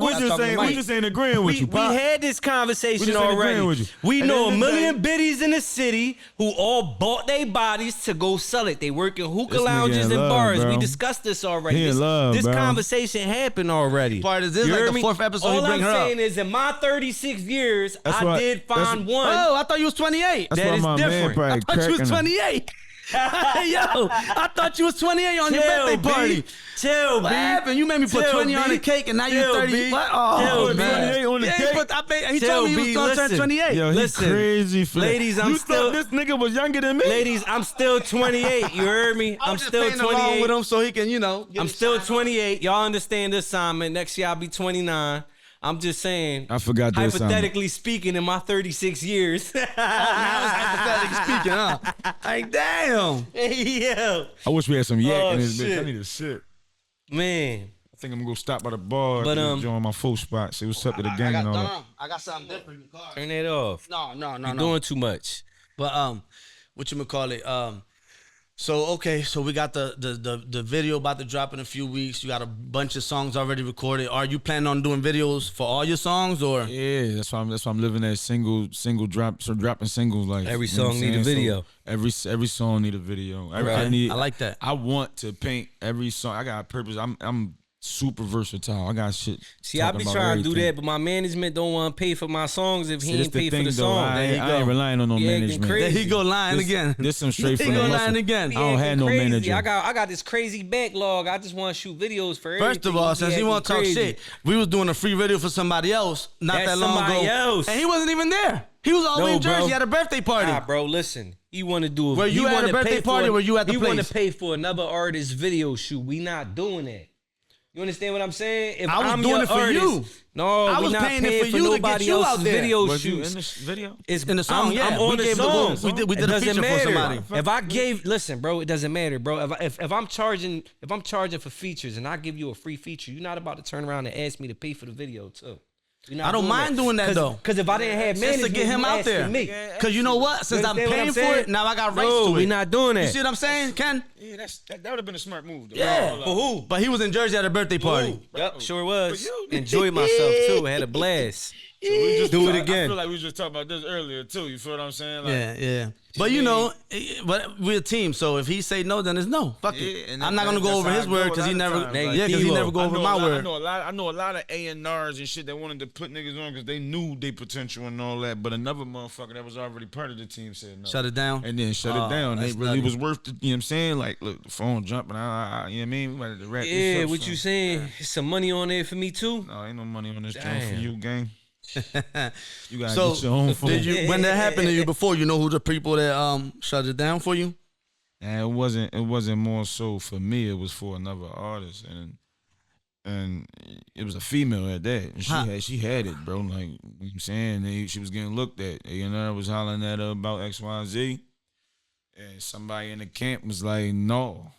Speaker 3: We just ain't agreeing with you,
Speaker 2: We
Speaker 3: Pop.
Speaker 2: had this
Speaker 3: We
Speaker 2: conversation
Speaker 3: just ain't agreeing
Speaker 2: already.
Speaker 3: with you.
Speaker 2: We
Speaker 3: At the
Speaker 2: know a
Speaker 3: end of the
Speaker 2: million
Speaker 3: day-
Speaker 2: biddies in the city who all bought their bodies to go sell it. They work in hookah
Speaker 3: This nigga
Speaker 2: lounges
Speaker 3: in
Speaker 2: and
Speaker 3: love,
Speaker 2: bars.
Speaker 3: bro.
Speaker 2: We discussed this already.
Speaker 3: He in love,
Speaker 2: this
Speaker 3: bro.
Speaker 2: conversation happened already.
Speaker 1: Part of this,
Speaker 2: You
Speaker 1: like
Speaker 2: heard
Speaker 1: the
Speaker 2: me?
Speaker 1: 4th episode,
Speaker 2: All
Speaker 1: he bring
Speaker 2: I'm
Speaker 1: her up.
Speaker 2: saying is in my 36 years,
Speaker 3: That's
Speaker 2: I
Speaker 3: why-
Speaker 2: did find one.
Speaker 1: Oh, I thought you was 28.
Speaker 3: That's
Speaker 2: That
Speaker 3: why
Speaker 2: is
Speaker 3: my man
Speaker 2: different.
Speaker 3: probably
Speaker 1: I thought you was
Speaker 3: cracking him.
Speaker 1: 28. Yo, I thought you was 28 on your
Speaker 2: Chill,
Speaker 1: birthday party.
Speaker 2: B. Chill,
Speaker 1: What
Speaker 2: B.
Speaker 1: happened? You made me put
Speaker 2: Chill,
Speaker 1: 20 on
Speaker 2: B.
Speaker 1: the cake and now you're
Speaker 2: Chill,
Speaker 1: 30.
Speaker 2: B.
Speaker 1: What? Oh,
Speaker 2: Chill,
Speaker 1: man.
Speaker 3: 28 on the
Speaker 1: Yeah,
Speaker 3: cake?
Speaker 1: he
Speaker 2: Chill,
Speaker 1: told me he
Speaker 2: B,
Speaker 1: was going to turn
Speaker 2: listen.
Speaker 1: 28.
Speaker 3: Yo, he
Speaker 2: Listen,
Speaker 3: crazy for that.
Speaker 2: ladies, I'm
Speaker 3: you
Speaker 2: still-
Speaker 3: thought this nigga was younger than me?
Speaker 2: Ladies, I'm still 28. You heard me?
Speaker 1: I
Speaker 2: I'm
Speaker 1: was just
Speaker 2: still
Speaker 1: playing along
Speaker 2: 28.
Speaker 1: with him so he can, get
Speaker 2: I'm
Speaker 1: his
Speaker 2: still
Speaker 1: shine.
Speaker 2: 28. Y'all understand the assignment. Next year I'll be 29. I'm just saying.
Speaker 3: I forgot the assignment.
Speaker 2: Hypothetically speaking, in my 36 years.
Speaker 1: Now it's hypothetically speaking, huh? Like, damn.
Speaker 2: Yeah.
Speaker 3: I wish we had some yak
Speaker 2: Oh,
Speaker 3: in this bitch.
Speaker 2: shit.
Speaker 3: I need a shit.
Speaker 2: Man.
Speaker 3: I think I'm gonna go stop by the bar
Speaker 2: But,
Speaker 3: to join my full spot. Say what's up to the gang and all that.
Speaker 1: I got something different in the car.
Speaker 2: Turn that off.
Speaker 1: No.
Speaker 2: You're doing too much.
Speaker 1: But whatchamacallit, so we got the video about to drop in a few weeks. You got a bunch of songs already recorded. Are you planning on doing videos for all your songs or?
Speaker 3: Yeah, that's why I'm living that single drop, so dropping singles like
Speaker 2: Every
Speaker 3: you know what
Speaker 2: song
Speaker 3: I'm
Speaker 2: need a
Speaker 3: saying?
Speaker 2: video.
Speaker 3: So every song need a video.
Speaker 1: Right. I like that.
Speaker 3: I want to paint every song. I got a purpose. I'm super versatile. I got shit.
Speaker 2: See, I be trying to do that, but my management don't want to pay for my songs if he ain't pay for the song.
Speaker 3: I ain't relying on no
Speaker 2: He acting
Speaker 3: management.
Speaker 2: crazy.
Speaker 1: There he go lying again.
Speaker 3: This some straight
Speaker 1: He
Speaker 3: from
Speaker 1: go
Speaker 3: the
Speaker 1: lying
Speaker 3: muscle.
Speaker 1: again.
Speaker 3: I don't have no
Speaker 2: Crazy.
Speaker 3: manager.
Speaker 2: I got this crazy backlog. I just want to shoot videos for everything.
Speaker 1: First of all, since he
Speaker 2: acting
Speaker 1: want to talk
Speaker 2: crazy.
Speaker 1: shit, we was doing a free video for somebody else not
Speaker 2: That's
Speaker 1: that long
Speaker 2: somebody
Speaker 1: ago,
Speaker 2: else.
Speaker 1: and he wasn't even there. He was all the way in
Speaker 2: No, bro.
Speaker 1: Jersey at a birthday party.
Speaker 2: Nah, bro, listen. You want to do a
Speaker 1: Were you at a birthday party or were you at the
Speaker 2: You want
Speaker 1: place?
Speaker 2: to pay for another artist's video shoot. We not doing that. You understand what I'm saying? If
Speaker 1: I was
Speaker 2: I'm
Speaker 1: doing
Speaker 2: your
Speaker 1: it for
Speaker 2: artist,
Speaker 1: you.
Speaker 2: No,
Speaker 1: I
Speaker 2: we
Speaker 1: was
Speaker 2: not
Speaker 1: paying it
Speaker 2: paying
Speaker 1: for
Speaker 2: for
Speaker 1: you to get
Speaker 2: nobody
Speaker 1: you out
Speaker 2: else's
Speaker 1: there.
Speaker 2: video
Speaker 3: Was you
Speaker 2: shoots.
Speaker 3: in this video?
Speaker 2: It's
Speaker 1: In the song, yeah.
Speaker 2: I'm on
Speaker 1: We
Speaker 2: the
Speaker 1: gave the-
Speaker 2: song.
Speaker 1: we did
Speaker 2: It
Speaker 1: a
Speaker 2: doesn't
Speaker 1: feature for
Speaker 2: matter.
Speaker 1: somebody.
Speaker 2: If I gave, listen, bro, it doesn't matter, bro. If I'm charging for features and I give you a free feature, you're not about to turn around and ask me to pay for the video too. You're not
Speaker 1: I don't mind doing that, though.
Speaker 2: Because if I didn't have
Speaker 1: Just
Speaker 2: management,
Speaker 1: to get him
Speaker 2: you
Speaker 1: out there.
Speaker 2: asking me.
Speaker 1: Cause you know what? Since I'm
Speaker 2: understand what
Speaker 1: paying
Speaker 2: I'm
Speaker 1: for
Speaker 2: saying?
Speaker 1: it, now I got rights
Speaker 2: No,
Speaker 1: to it.
Speaker 2: we not doing that.
Speaker 1: You see what I'm saying, Ken?
Speaker 3: Yeah, that would have been a smart move. Though.
Speaker 1: Yeah.
Speaker 2: For who?
Speaker 1: But he was in Jersey at a birthday party.
Speaker 2: Yep, sure was.
Speaker 3: For you.
Speaker 2: Enjoyed myself too. Had a blast.
Speaker 3: So we just
Speaker 2: Do it
Speaker 3: I
Speaker 2: again.
Speaker 3: feel like we just talked about this earlier too. You feel what I'm saying? Like,
Speaker 1: Yeah. But you know, but we're a team. So if he say no, then it's no. Fuck
Speaker 3: Yeah,
Speaker 1: it.
Speaker 3: and
Speaker 1: I'm not gonna go
Speaker 3: that's
Speaker 1: over
Speaker 3: how
Speaker 1: his
Speaker 3: I
Speaker 1: word
Speaker 3: go
Speaker 1: because he
Speaker 3: a lot
Speaker 1: never.
Speaker 3: of times. Like,
Speaker 1: Yeah, because he
Speaker 2: Devo.
Speaker 1: never go over my
Speaker 3: I
Speaker 1: word.
Speaker 3: know a lot of A&Rs and shit that wanted to put niggas on because they knew their potential and all that. But another motherfucker that was already part of the team said no.
Speaker 1: Shut it down.
Speaker 3: And then shut
Speaker 1: Oh,
Speaker 3: it down. It
Speaker 1: that's
Speaker 3: really
Speaker 1: nutty.
Speaker 3: was worth it. You know what I'm saying? Like, look, the phone jumping. You know what I mean? We might have to wrap
Speaker 2: Yeah,
Speaker 3: this up.
Speaker 2: what you saying? Some money on there for me too?
Speaker 3: No, ain't no money on this joint for
Speaker 2: Damn.
Speaker 3: you, gang. You gotta
Speaker 1: So
Speaker 3: get your own phone.
Speaker 1: did you? When that happened to you before, you know who the people that shut it down for you?
Speaker 3: And it wasn't more so for me. It was for another artist, and it was a female at that. And she had it, bro. Like, you know what I'm saying, she was getting looked at. A&R was hollering at her about XYZ, and somebody in the camp was like, no.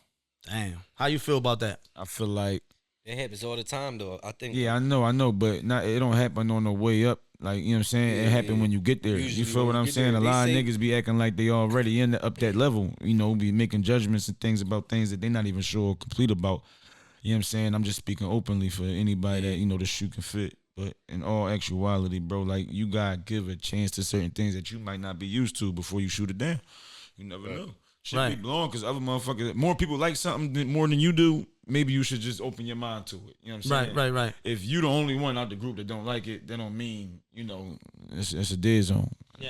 Speaker 1: Damn. How you feel about that?
Speaker 3: I feel like,
Speaker 2: It happens all the time though. I think.
Speaker 3: yeah, I know, but it don't happen on the way up. Like, you know what I'm saying? It happened when you get there.
Speaker 2: Usually
Speaker 3: You feel
Speaker 2: when
Speaker 3: what
Speaker 2: you
Speaker 3: I'm
Speaker 2: get
Speaker 3: saying?
Speaker 2: there,
Speaker 3: A
Speaker 2: they
Speaker 3: lot of
Speaker 2: say-
Speaker 3: niggas be acting like they already up that level. You know, be making judgments and things about things that they not even sure or complete about. You know what I'm saying? I'm just speaking openly for anybody that, you know, the shoe can fit. But in all actuality, bro, like, you gotta give a chance to certain things that you might not be used to before you shoot it down. You never know. Shit
Speaker 1: Right.
Speaker 3: be blowing because other motherfuckers, more people like something more than you do. Maybe you should just open your mind to it. You know what I'm saying?
Speaker 1: Right.
Speaker 3: If you the only one out the group that don't like it, that don't mean, you know, it's a dead zone.
Speaker 1: Yeah.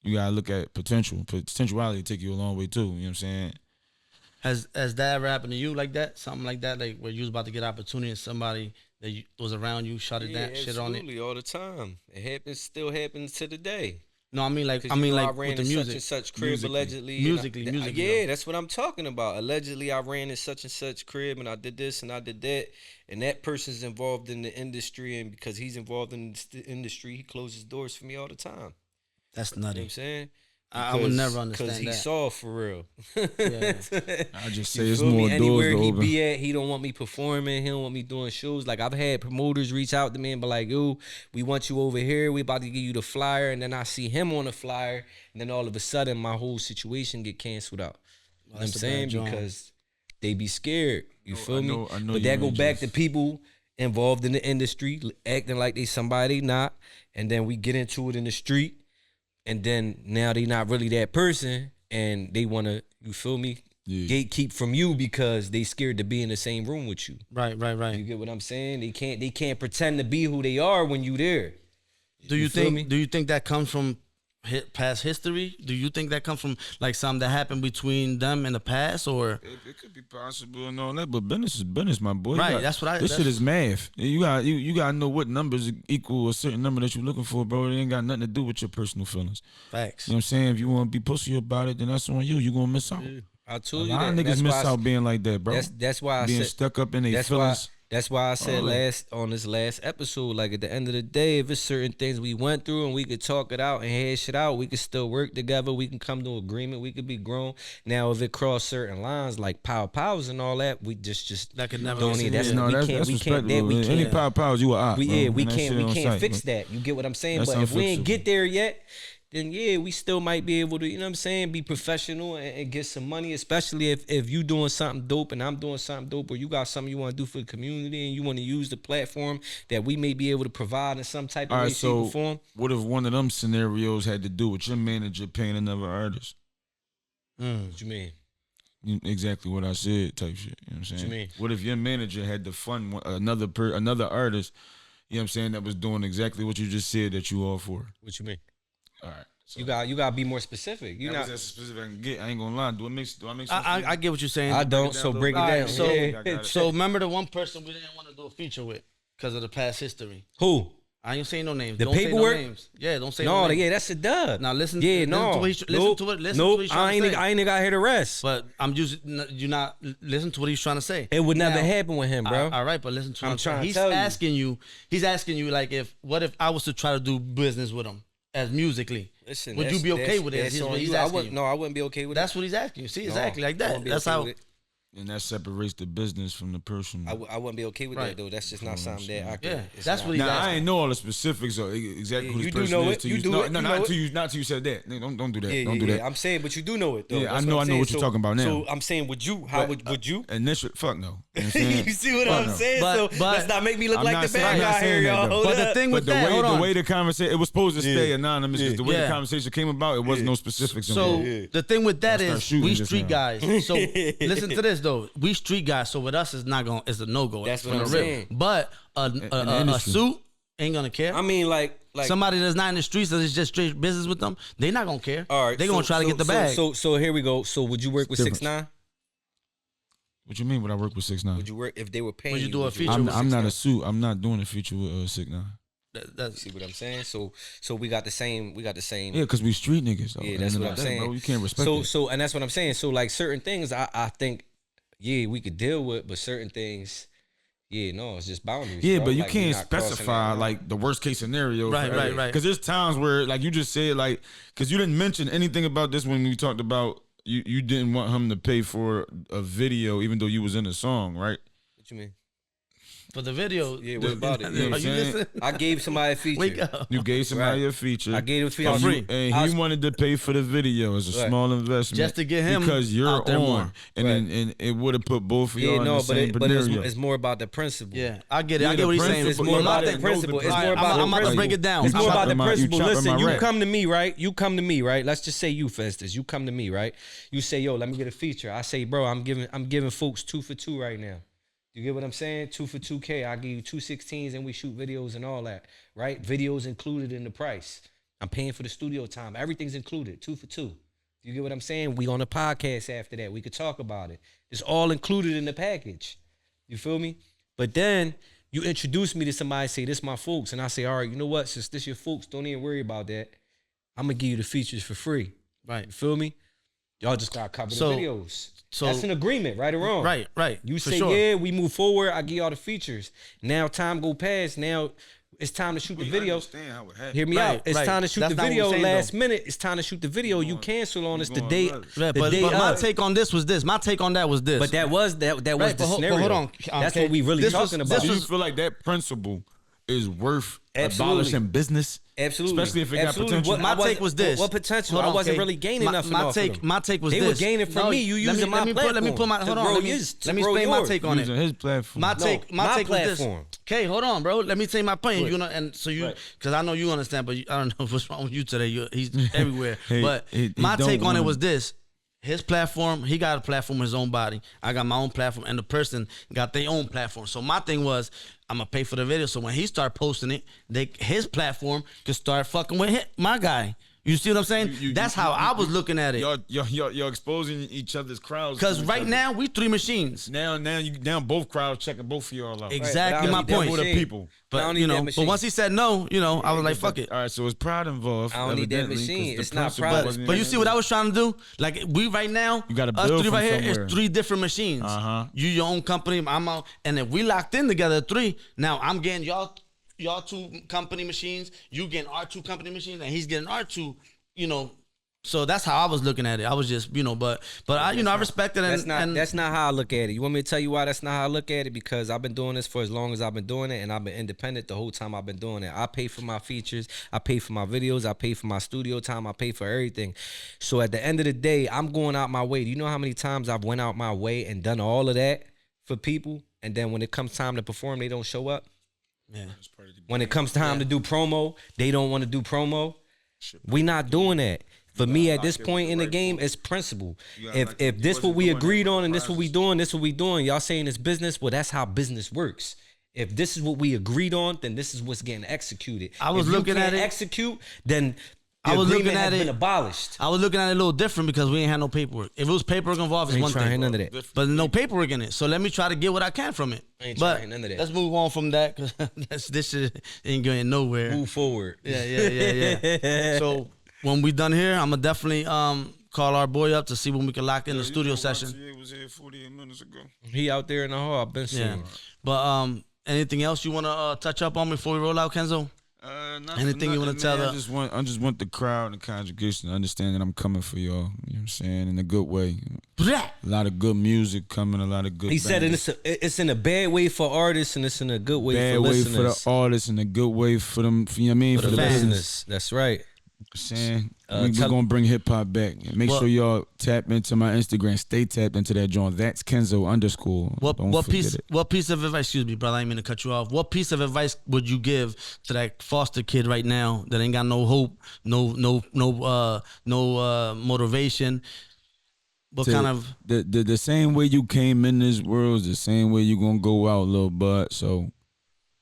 Speaker 3: You gotta look at potential. Potentiality take you a long way too. You know what I'm saying?
Speaker 1: Has that ever happened to you like that? Something like that, like where you was about to get opportunity and somebody that was around you shut it down, shit on it.
Speaker 2: Absolutely, all the time. It happens, still happens to the day.
Speaker 1: No, I mean like
Speaker 2: Cause you know, I ran
Speaker 1: with the
Speaker 2: in
Speaker 1: music.
Speaker 2: such and such crib
Speaker 3: Musically.
Speaker 2: allegedly.
Speaker 1: Musically,
Speaker 2: and
Speaker 1: musically,
Speaker 2: yeah, that's what I'm talking about. Allegedly, I ran in such and such crib, and I did this and I did that, and that person's involved in the industry, and because he's involved in the industry, he closes doors for me all the time.
Speaker 1: That's
Speaker 2: You know what
Speaker 1: nutty.
Speaker 2: I'm saying?
Speaker 1: I would never understand
Speaker 2: Because he
Speaker 1: that.
Speaker 2: saw for real.
Speaker 1: Yeah.
Speaker 3: I just
Speaker 2: You
Speaker 3: say it's
Speaker 2: feel me?
Speaker 3: more doors
Speaker 2: Anywhere
Speaker 3: to
Speaker 2: he
Speaker 3: open.
Speaker 2: be at, he don't want me performing. He don't want me doing shows. Like, I've had promoters reach out to me and be like, "Yo, we want you over here. We about to give you the flyer." And then I see him on the flyer, and then all of a sudden, my whole situation get canceled out. You know what I'm saying? Because they be scared. You feel me?
Speaker 3: I know
Speaker 2: but that go back to people involved in the industry acting like they somebody they not, and then we get into it in the street, and then now they not really that person, and they want to, you feel me, gatekeep from you because they scared to be in the same room with you.
Speaker 1: Right.
Speaker 2: You get what I'm saying? They can't pretend to be who they are when you there.
Speaker 1: Do you think that comes from past history? Do you think that comes from like something that happened between them in the past, or
Speaker 3: it could be possible and all that? But business is business, my boy.
Speaker 1: Right, that's what I.
Speaker 3: This shit is math. You gotta know what numbers equal a certain number that you're looking for, bro. It ain't got nothing to do with your personal feelings.
Speaker 1: Facts.
Speaker 3: You know what I'm saying? If you want to be pussy about it, then that's on you. You gonna miss out.
Speaker 2: I told you
Speaker 3: a lot of niggas miss out being like that, bro.
Speaker 2: That's why I
Speaker 3: being
Speaker 2: said,
Speaker 3: stuck up in their feelings.
Speaker 2: That's why I said on this last episode, like at the end of the day, if it's certain things we went through and we could talk it out and hash it out, we could still work together. We can come to agreement. We could be grown. Now, if it crossed certain lines like powers and all that, we just
Speaker 1: that could never.
Speaker 2: Don't need that.
Speaker 3: That's respectable. Any powers, you are out.
Speaker 2: We can't fix that. You get what I'm saying? But if we ain't get there yet, then we still might be able to, you know what I'm saying, be professional and get some money, especially if you doing something dope and I'm doing something dope, or you got something you want to do for the community and you want to use the platform that we may be able to provide in some type of way, shape, or form.
Speaker 3: What if one of them scenarios had to do with your manager paying another artist?
Speaker 2: What you mean?
Speaker 3: Exactly what I said, type shit. You know what I'm saying?
Speaker 2: What you mean?
Speaker 3: What if your manager had to fund another artist, you know what I'm saying, that was doing exactly what you just said that you all for?
Speaker 2: What you mean?
Speaker 3: All right. So
Speaker 2: you got to be more specific. You not
Speaker 3: as specific I can get. I ain't gonna lie. Do I make sense?
Speaker 1: I get what you're saying.
Speaker 2: I don't. So break it down.
Speaker 1: So remember the one person we didn't want to do a feature with because of the past history.
Speaker 2: Who?
Speaker 1: I ain't saying no names.
Speaker 2: The
Speaker 1: don't
Speaker 2: paperwork.
Speaker 1: Say no names. Yeah, don't say no names.
Speaker 2: Yeah, that's a dub.
Speaker 1: Now listen.
Speaker 2: Yeah,
Speaker 1: listen
Speaker 2: no.
Speaker 1: To what listen to it. Listen to what he's trying to say.
Speaker 2: I ain't got here to rest.
Speaker 1: But I'm just you not listen to what he's trying to say.
Speaker 2: It would never happen with him, bro.
Speaker 1: All right, but listen to what
Speaker 2: I'm trying to
Speaker 1: he's
Speaker 2: tell you.
Speaker 1: asking you. He's asking you like what if I was to try to do business with him as musically?
Speaker 2: Listen,
Speaker 1: would you be okay with it?
Speaker 2: I wouldn't be okay with it.
Speaker 1: That's what he's asking you. See, exactly like that. That's how.
Speaker 3: And that separates the business from the personal.
Speaker 2: I wouldn't be okay with that though. That's just not something that I can.
Speaker 1: Yeah, that's what he's asking.
Speaker 3: I ain't know all the specifics or exactly who this person is.
Speaker 2: You do it.
Speaker 3: No, not till you said that. Don't do that. Don't do that.
Speaker 2: I'm saying, but you do know it though.
Speaker 3: Yeah, I know what you're talking about now.
Speaker 2: So I'm saying, would you? How would you?
Speaker 3: Initially, fuck no. You
Speaker 2: see what I'm saying? So let's not make me look like the bad guy here, y'all.
Speaker 1: But the thing with that,
Speaker 3: the way the conversation, it was supposed to stay anonymous because the way the conversation came about, it wasn't no specifics.
Speaker 1: So the thing with that is we street guys. So listen to this though. We street guys. So with us, it's a no go.
Speaker 2: That's what I'm saying.
Speaker 1: But a suit ain't gonna care.
Speaker 2: I mean, like
Speaker 1: somebody that's not in the streets that is just straight business with them, they not gonna care.
Speaker 2: All right,
Speaker 1: they gonna try to get the bag.
Speaker 2: So here we go. So would you work with 6ix9ine?
Speaker 3: What you mean? Would I work with 6ix9ine?
Speaker 2: Would you work if they were paying?
Speaker 1: Would you do a feature?
Speaker 3: I'm not a suit. I'm not doing a feature with 6ix9ine.
Speaker 2: See what I'm saying? So we got the same.
Speaker 3: Yeah, because we street niggas.
Speaker 2: Yeah, that's what I'm saying.
Speaker 3: Bro, you can't respect it.
Speaker 2: So and that's what I'm saying. So like certain things, I think. Yeah, we could deal with, but certain things, it's just boundaries.
Speaker 3: Yeah,
Speaker 2: bro.
Speaker 3: but you
Speaker 2: like,
Speaker 3: can't specify like the worst case scenario.
Speaker 1: Right.
Speaker 3: Because there's times where, like you just said, like, because you didn't mention anything about this when we talked about you didn't want him to pay for a video, even though you was in the song, right?
Speaker 2: What you mean?
Speaker 1: For the video,
Speaker 2: what about it?
Speaker 3: You know what I'm saying?
Speaker 2: I gave somebody a feature.
Speaker 1: Wake up.
Speaker 3: You gave somebody a feature.
Speaker 2: I gave a feature
Speaker 1: free,
Speaker 3: and he wanted to pay for the video as a small investment,
Speaker 1: just to get him
Speaker 3: because you're
Speaker 1: out there
Speaker 3: on,
Speaker 1: more.
Speaker 3: and it would have put both of y'all in the same
Speaker 2: but it's more about the principle.
Speaker 1: Yeah, I get it. I get what he's saying.
Speaker 2: It's more about the principle. It's more about the
Speaker 1: I'm about to break it down.
Speaker 2: It's more about the principle. Listen, you come to me, right? You come to me, right? Let's just say you, Festus. You come to me, right? You say, yo, let me get a feature. I say, bro, I'm giving folks 2 for 2 right now. You get what I'm saying? 2 for 2K. I give you 2 16s and we shoot videos and all that, right? Videos included in the price. I'm paying for the studio time. Everything's included. 2 for 2. You get what I'm saying? We on a podcast after that. We could talk about it. It's all included in the package. You feel me? But then you introduce me to somebody, say, this my folks. And I say, all right, you know what? Since this your folks, don't even worry about that. I'm going to give you the features for free.
Speaker 1: Right.
Speaker 2: You feel me? Y'all just got to cover the videos. So that's an agreement, right or wrong?
Speaker 1: Right.
Speaker 2: You say, yeah, we move forward. I give y'all the features. Now time go past. Now it's time to shoot the video. Hear me out. It's time to shoot the video. Last minute, it's time to shoot the video. You cancel on us the day.
Speaker 1: But my take on this was this. My take on that was this.
Speaker 2: But that was the scenario.
Speaker 1: But hold on.
Speaker 2: That's what we really talking about.
Speaker 3: Do you feel like that principle is worth
Speaker 2: Absolutely.
Speaker 3: abolishing business.
Speaker 2: Absolutely,
Speaker 3: especially if it got
Speaker 2: Absolutely.
Speaker 3: potential.
Speaker 1: My take was this.
Speaker 2: What potential?
Speaker 1: Hold on,
Speaker 2: I wasn't
Speaker 1: Kay.
Speaker 2: really gaining nothing off of them.
Speaker 1: My take was
Speaker 2: they
Speaker 1: this.
Speaker 2: were gaining from me. You using my platform.
Speaker 1: Let me put my hold
Speaker 2: to
Speaker 1: on.
Speaker 2: grow
Speaker 1: Let me
Speaker 2: yours, to
Speaker 1: let me
Speaker 2: grow
Speaker 1: explain my
Speaker 2: yours.
Speaker 1: take on it.
Speaker 3: Using his platform.
Speaker 1: My take was this.
Speaker 2: platform.
Speaker 1: Okay, hold on, bro. Let me say my point.
Speaker 2: Right.
Speaker 1: You know, and so you,
Speaker 3: Right.
Speaker 1: because I know you understand, but I don't know what's wrong with you today. He's everywhere.
Speaker 3: He- he
Speaker 1: my
Speaker 3: don't
Speaker 1: take on it
Speaker 3: wanna-
Speaker 1: was this. His platform, he got a platform in his own body. I got my own platform, and the person got their own platform. So my thing was, I'm gonna pay for the video. So when he start posting it, his platform could start fucking with my guy. You see what I'm saying? That's how I was looking at it.
Speaker 3: Y'all exposing each other's crowds.
Speaker 1: Because right now we 3 machines.
Speaker 3: Now both crowds checking both of y'all out.
Speaker 1: Exactly my point.
Speaker 3: With the people.
Speaker 2: I don't
Speaker 1: But
Speaker 2: need
Speaker 1: you
Speaker 2: that
Speaker 1: know,
Speaker 2: machine.
Speaker 1: but once he said no, you know, I was like, fuck it.
Speaker 3: All right, so it's pride involved.
Speaker 2: I don't need that
Speaker 3: evidently, 'cause
Speaker 2: machine.
Speaker 3: the
Speaker 2: It's not
Speaker 3: principle
Speaker 2: pride.
Speaker 3: wasn't
Speaker 1: But you
Speaker 3: even-
Speaker 1: see what I was trying to do? Like we right now,
Speaker 3: You gotta
Speaker 1: us
Speaker 3: build
Speaker 1: 3
Speaker 3: from
Speaker 1: right here
Speaker 3: somewhere.
Speaker 1: is 3 different machines.
Speaker 3: Uh-huh.
Speaker 1: You your own company, I'm out, and if we locked in together 3, now I'm getting y'all 2 company machines, you getting our 2 company machines, and he's getting our 2, you know. So that's how I was looking at it. I was just, you know, but I, you know, I respect it. And
Speaker 2: That's not how I look at it. You want me to tell you why that's not how I look at it? Because I've been doing this for as long as I've been doing it, and I've been independent the whole time I've been doing it. I pay for my features, I pay for my videos, I pay for my studio time, I pay for everything. So at the end of the day, I'm going out my way. Do you know how many times I've went out my way and done all of that for people, and then when it comes time to perform, they don't show up?
Speaker 1: yeah.
Speaker 2: When it comes time to do promo, they don't want to do promo. We not doing that. For me, at this point in the game, it's principle. If this what we agreed on and this what we doing, this what we doing. Y'all saying it's business. Well, that's how business works. If this is what we agreed on, then this is what's getting executed.
Speaker 1: I was
Speaker 2: if
Speaker 1: looking
Speaker 2: you
Speaker 1: at
Speaker 2: can't
Speaker 1: it-
Speaker 2: execute, then the
Speaker 1: I was looking
Speaker 2: agreement
Speaker 1: at
Speaker 2: has
Speaker 1: it-
Speaker 2: been abolished.
Speaker 1: I was looking at it a little different because we ain't had no paperwork. If it was paperwork involved, it's
Speaker 2: Ain't
Speaker 1: one
Speaker 2: trying
Speaker 1: thing.
Speaker 2: none of that.
Speaker 1: But no paperwork in it. So let me try to get what I can from it.
Speaker 2: Ain't
Speaker 1: But
Speaker 2: trying none of that.
Speaker 1: let's move on from that because this shit ain't going nowhere.
Speaker 2: Move forward.
Speaker 1: Yeah. So when we done here, I'm gonna definitely call our boy up to see when we can lock in the studio session.
Speaker 3: He was here 48 minutes ago.
Speaker 2: He out there in the hall. I've been seeing
Speaker 1: Yeah.
Speaker 2: him.
Speaker 1: But anything else you wanna touch up on before we roll out, Kenzo? Anything you wanna tell
Speaker 3: I
Speaker 1: the-
Speaker 3: just want the crowd and the congregation to understand that I'm coming for y'all. You know what I'm saying? In a good way. A lot of good music coming, a lot of good
Speaker 2: He said
Speaker 3: bangers.
Speaker 2: it's in a bad way for artists and it's in a good way
Speaker 3: Bad
Speaker 2: for
Speaker 3: way
Speaker 2: listeners.
Speaker 3: for the artists and a good way for them, you know what I mean?
Speaker 2: For the
Speaker 1: fans.
Speaker 2: business. That's right.
Speaker 3: Saying
Speaker 2: Tell-
Speaker 3: we're gonna bring hip hop back. Make
Speaker 1: What-
Speaker 3: sure y'all tap into my Instagram. Stay tapped into that joint. That's Kenzo _.
Speaker 1: What
Speaker 3: Don't
Speaker 1: what
Speaker 3: forget
Speaker 1: piece
Speaker 3: it.
Speaker 1: what piece of advice? Excuse me, brother. I didn't mean to cut you off. What piece of advice would you give to that foster kid right now that ain't got no hope, no motivation? What kind of
Speaker 3: the same way you came in this world is the same way you gonna go out, little bud. So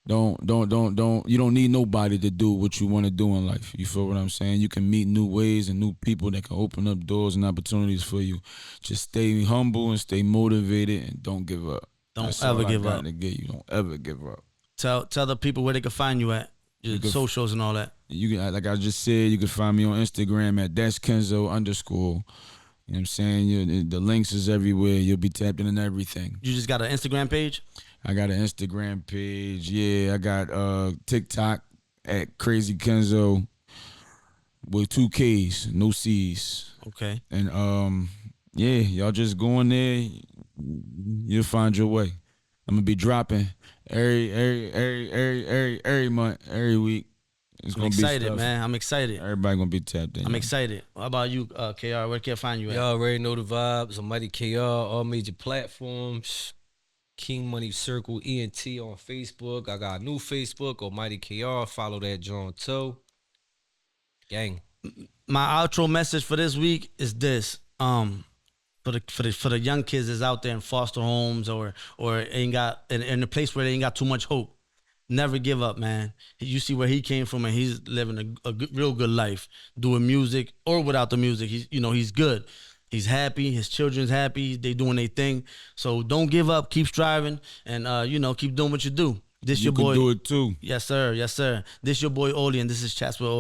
Speaker 3: don't you don't need nobody to do what you want to do in life. You feel what I'm saying? You can meet new ways and new people that can open up doors and opportunities for you. Just stay humble and stay motivated and don't give up.
Speaker 1: Don't
Speaker 3: That's
Speaker 1: ever
Speaker 3: all I
Speaker 1: give
Speaker 3: got
Speaker 1: up.
Speaker 3: to get you. Don't ever give up.
Speaker 1: tell the people where they can find you at, your
Speaker 3: can-
Speaker 1: socials and all that.
Speaker 3: You can, like I just said, you can find me on Instagram at that's Kenzo _. You know what I'm saying? The links is everywhere. You'll be tapped in and everything.
Speaker 1: You just got an Instagram page.
Speaker 3: I got an Instagram page. Yeah, I got TikTok at Crazy Kenzo with 2 K's, no C's.
Speaker 1: Okay.
Speaker 3: And yeah, y'all just go in there. You'll find your way. I'm gonna be dropping every month, every week. It's
Speaker 1: I'm
Speaker 3: gonna be
Speaker 1: excited,
Speaker 3: stuff.
Speaker 1: man. I'm excited.
Speaker 3: Everybody gonna be tapped in.
Speaker 1: I'm excited. How about you, KR? Where can I find you at?
Speaker 2: Y'all already know the vibes. Almighty KR, all major platforms. King Money Circle ENT on Facebook. I got a new Facebook, Almighty KR. Follow that John too. Gang.
Speaker 1: My outro message for this week is this: for the young kids that's out there in foster homes or ain't got in a place where they ain't got too much hope. Never give up, man. You see where he came from, and he's living a good, real good life, doing music or without the music. He's good. He's happy. His children's happy. They doing their thing. So don't give up. Keep striving, and keep doing what you do. This
Speaker 3: You
Speaker 1: your boy.
Speaker 3: can do it too.
Speaker 1: Yes, sir. Yes, sir. This your boy Oli, and this is Chats with Oli.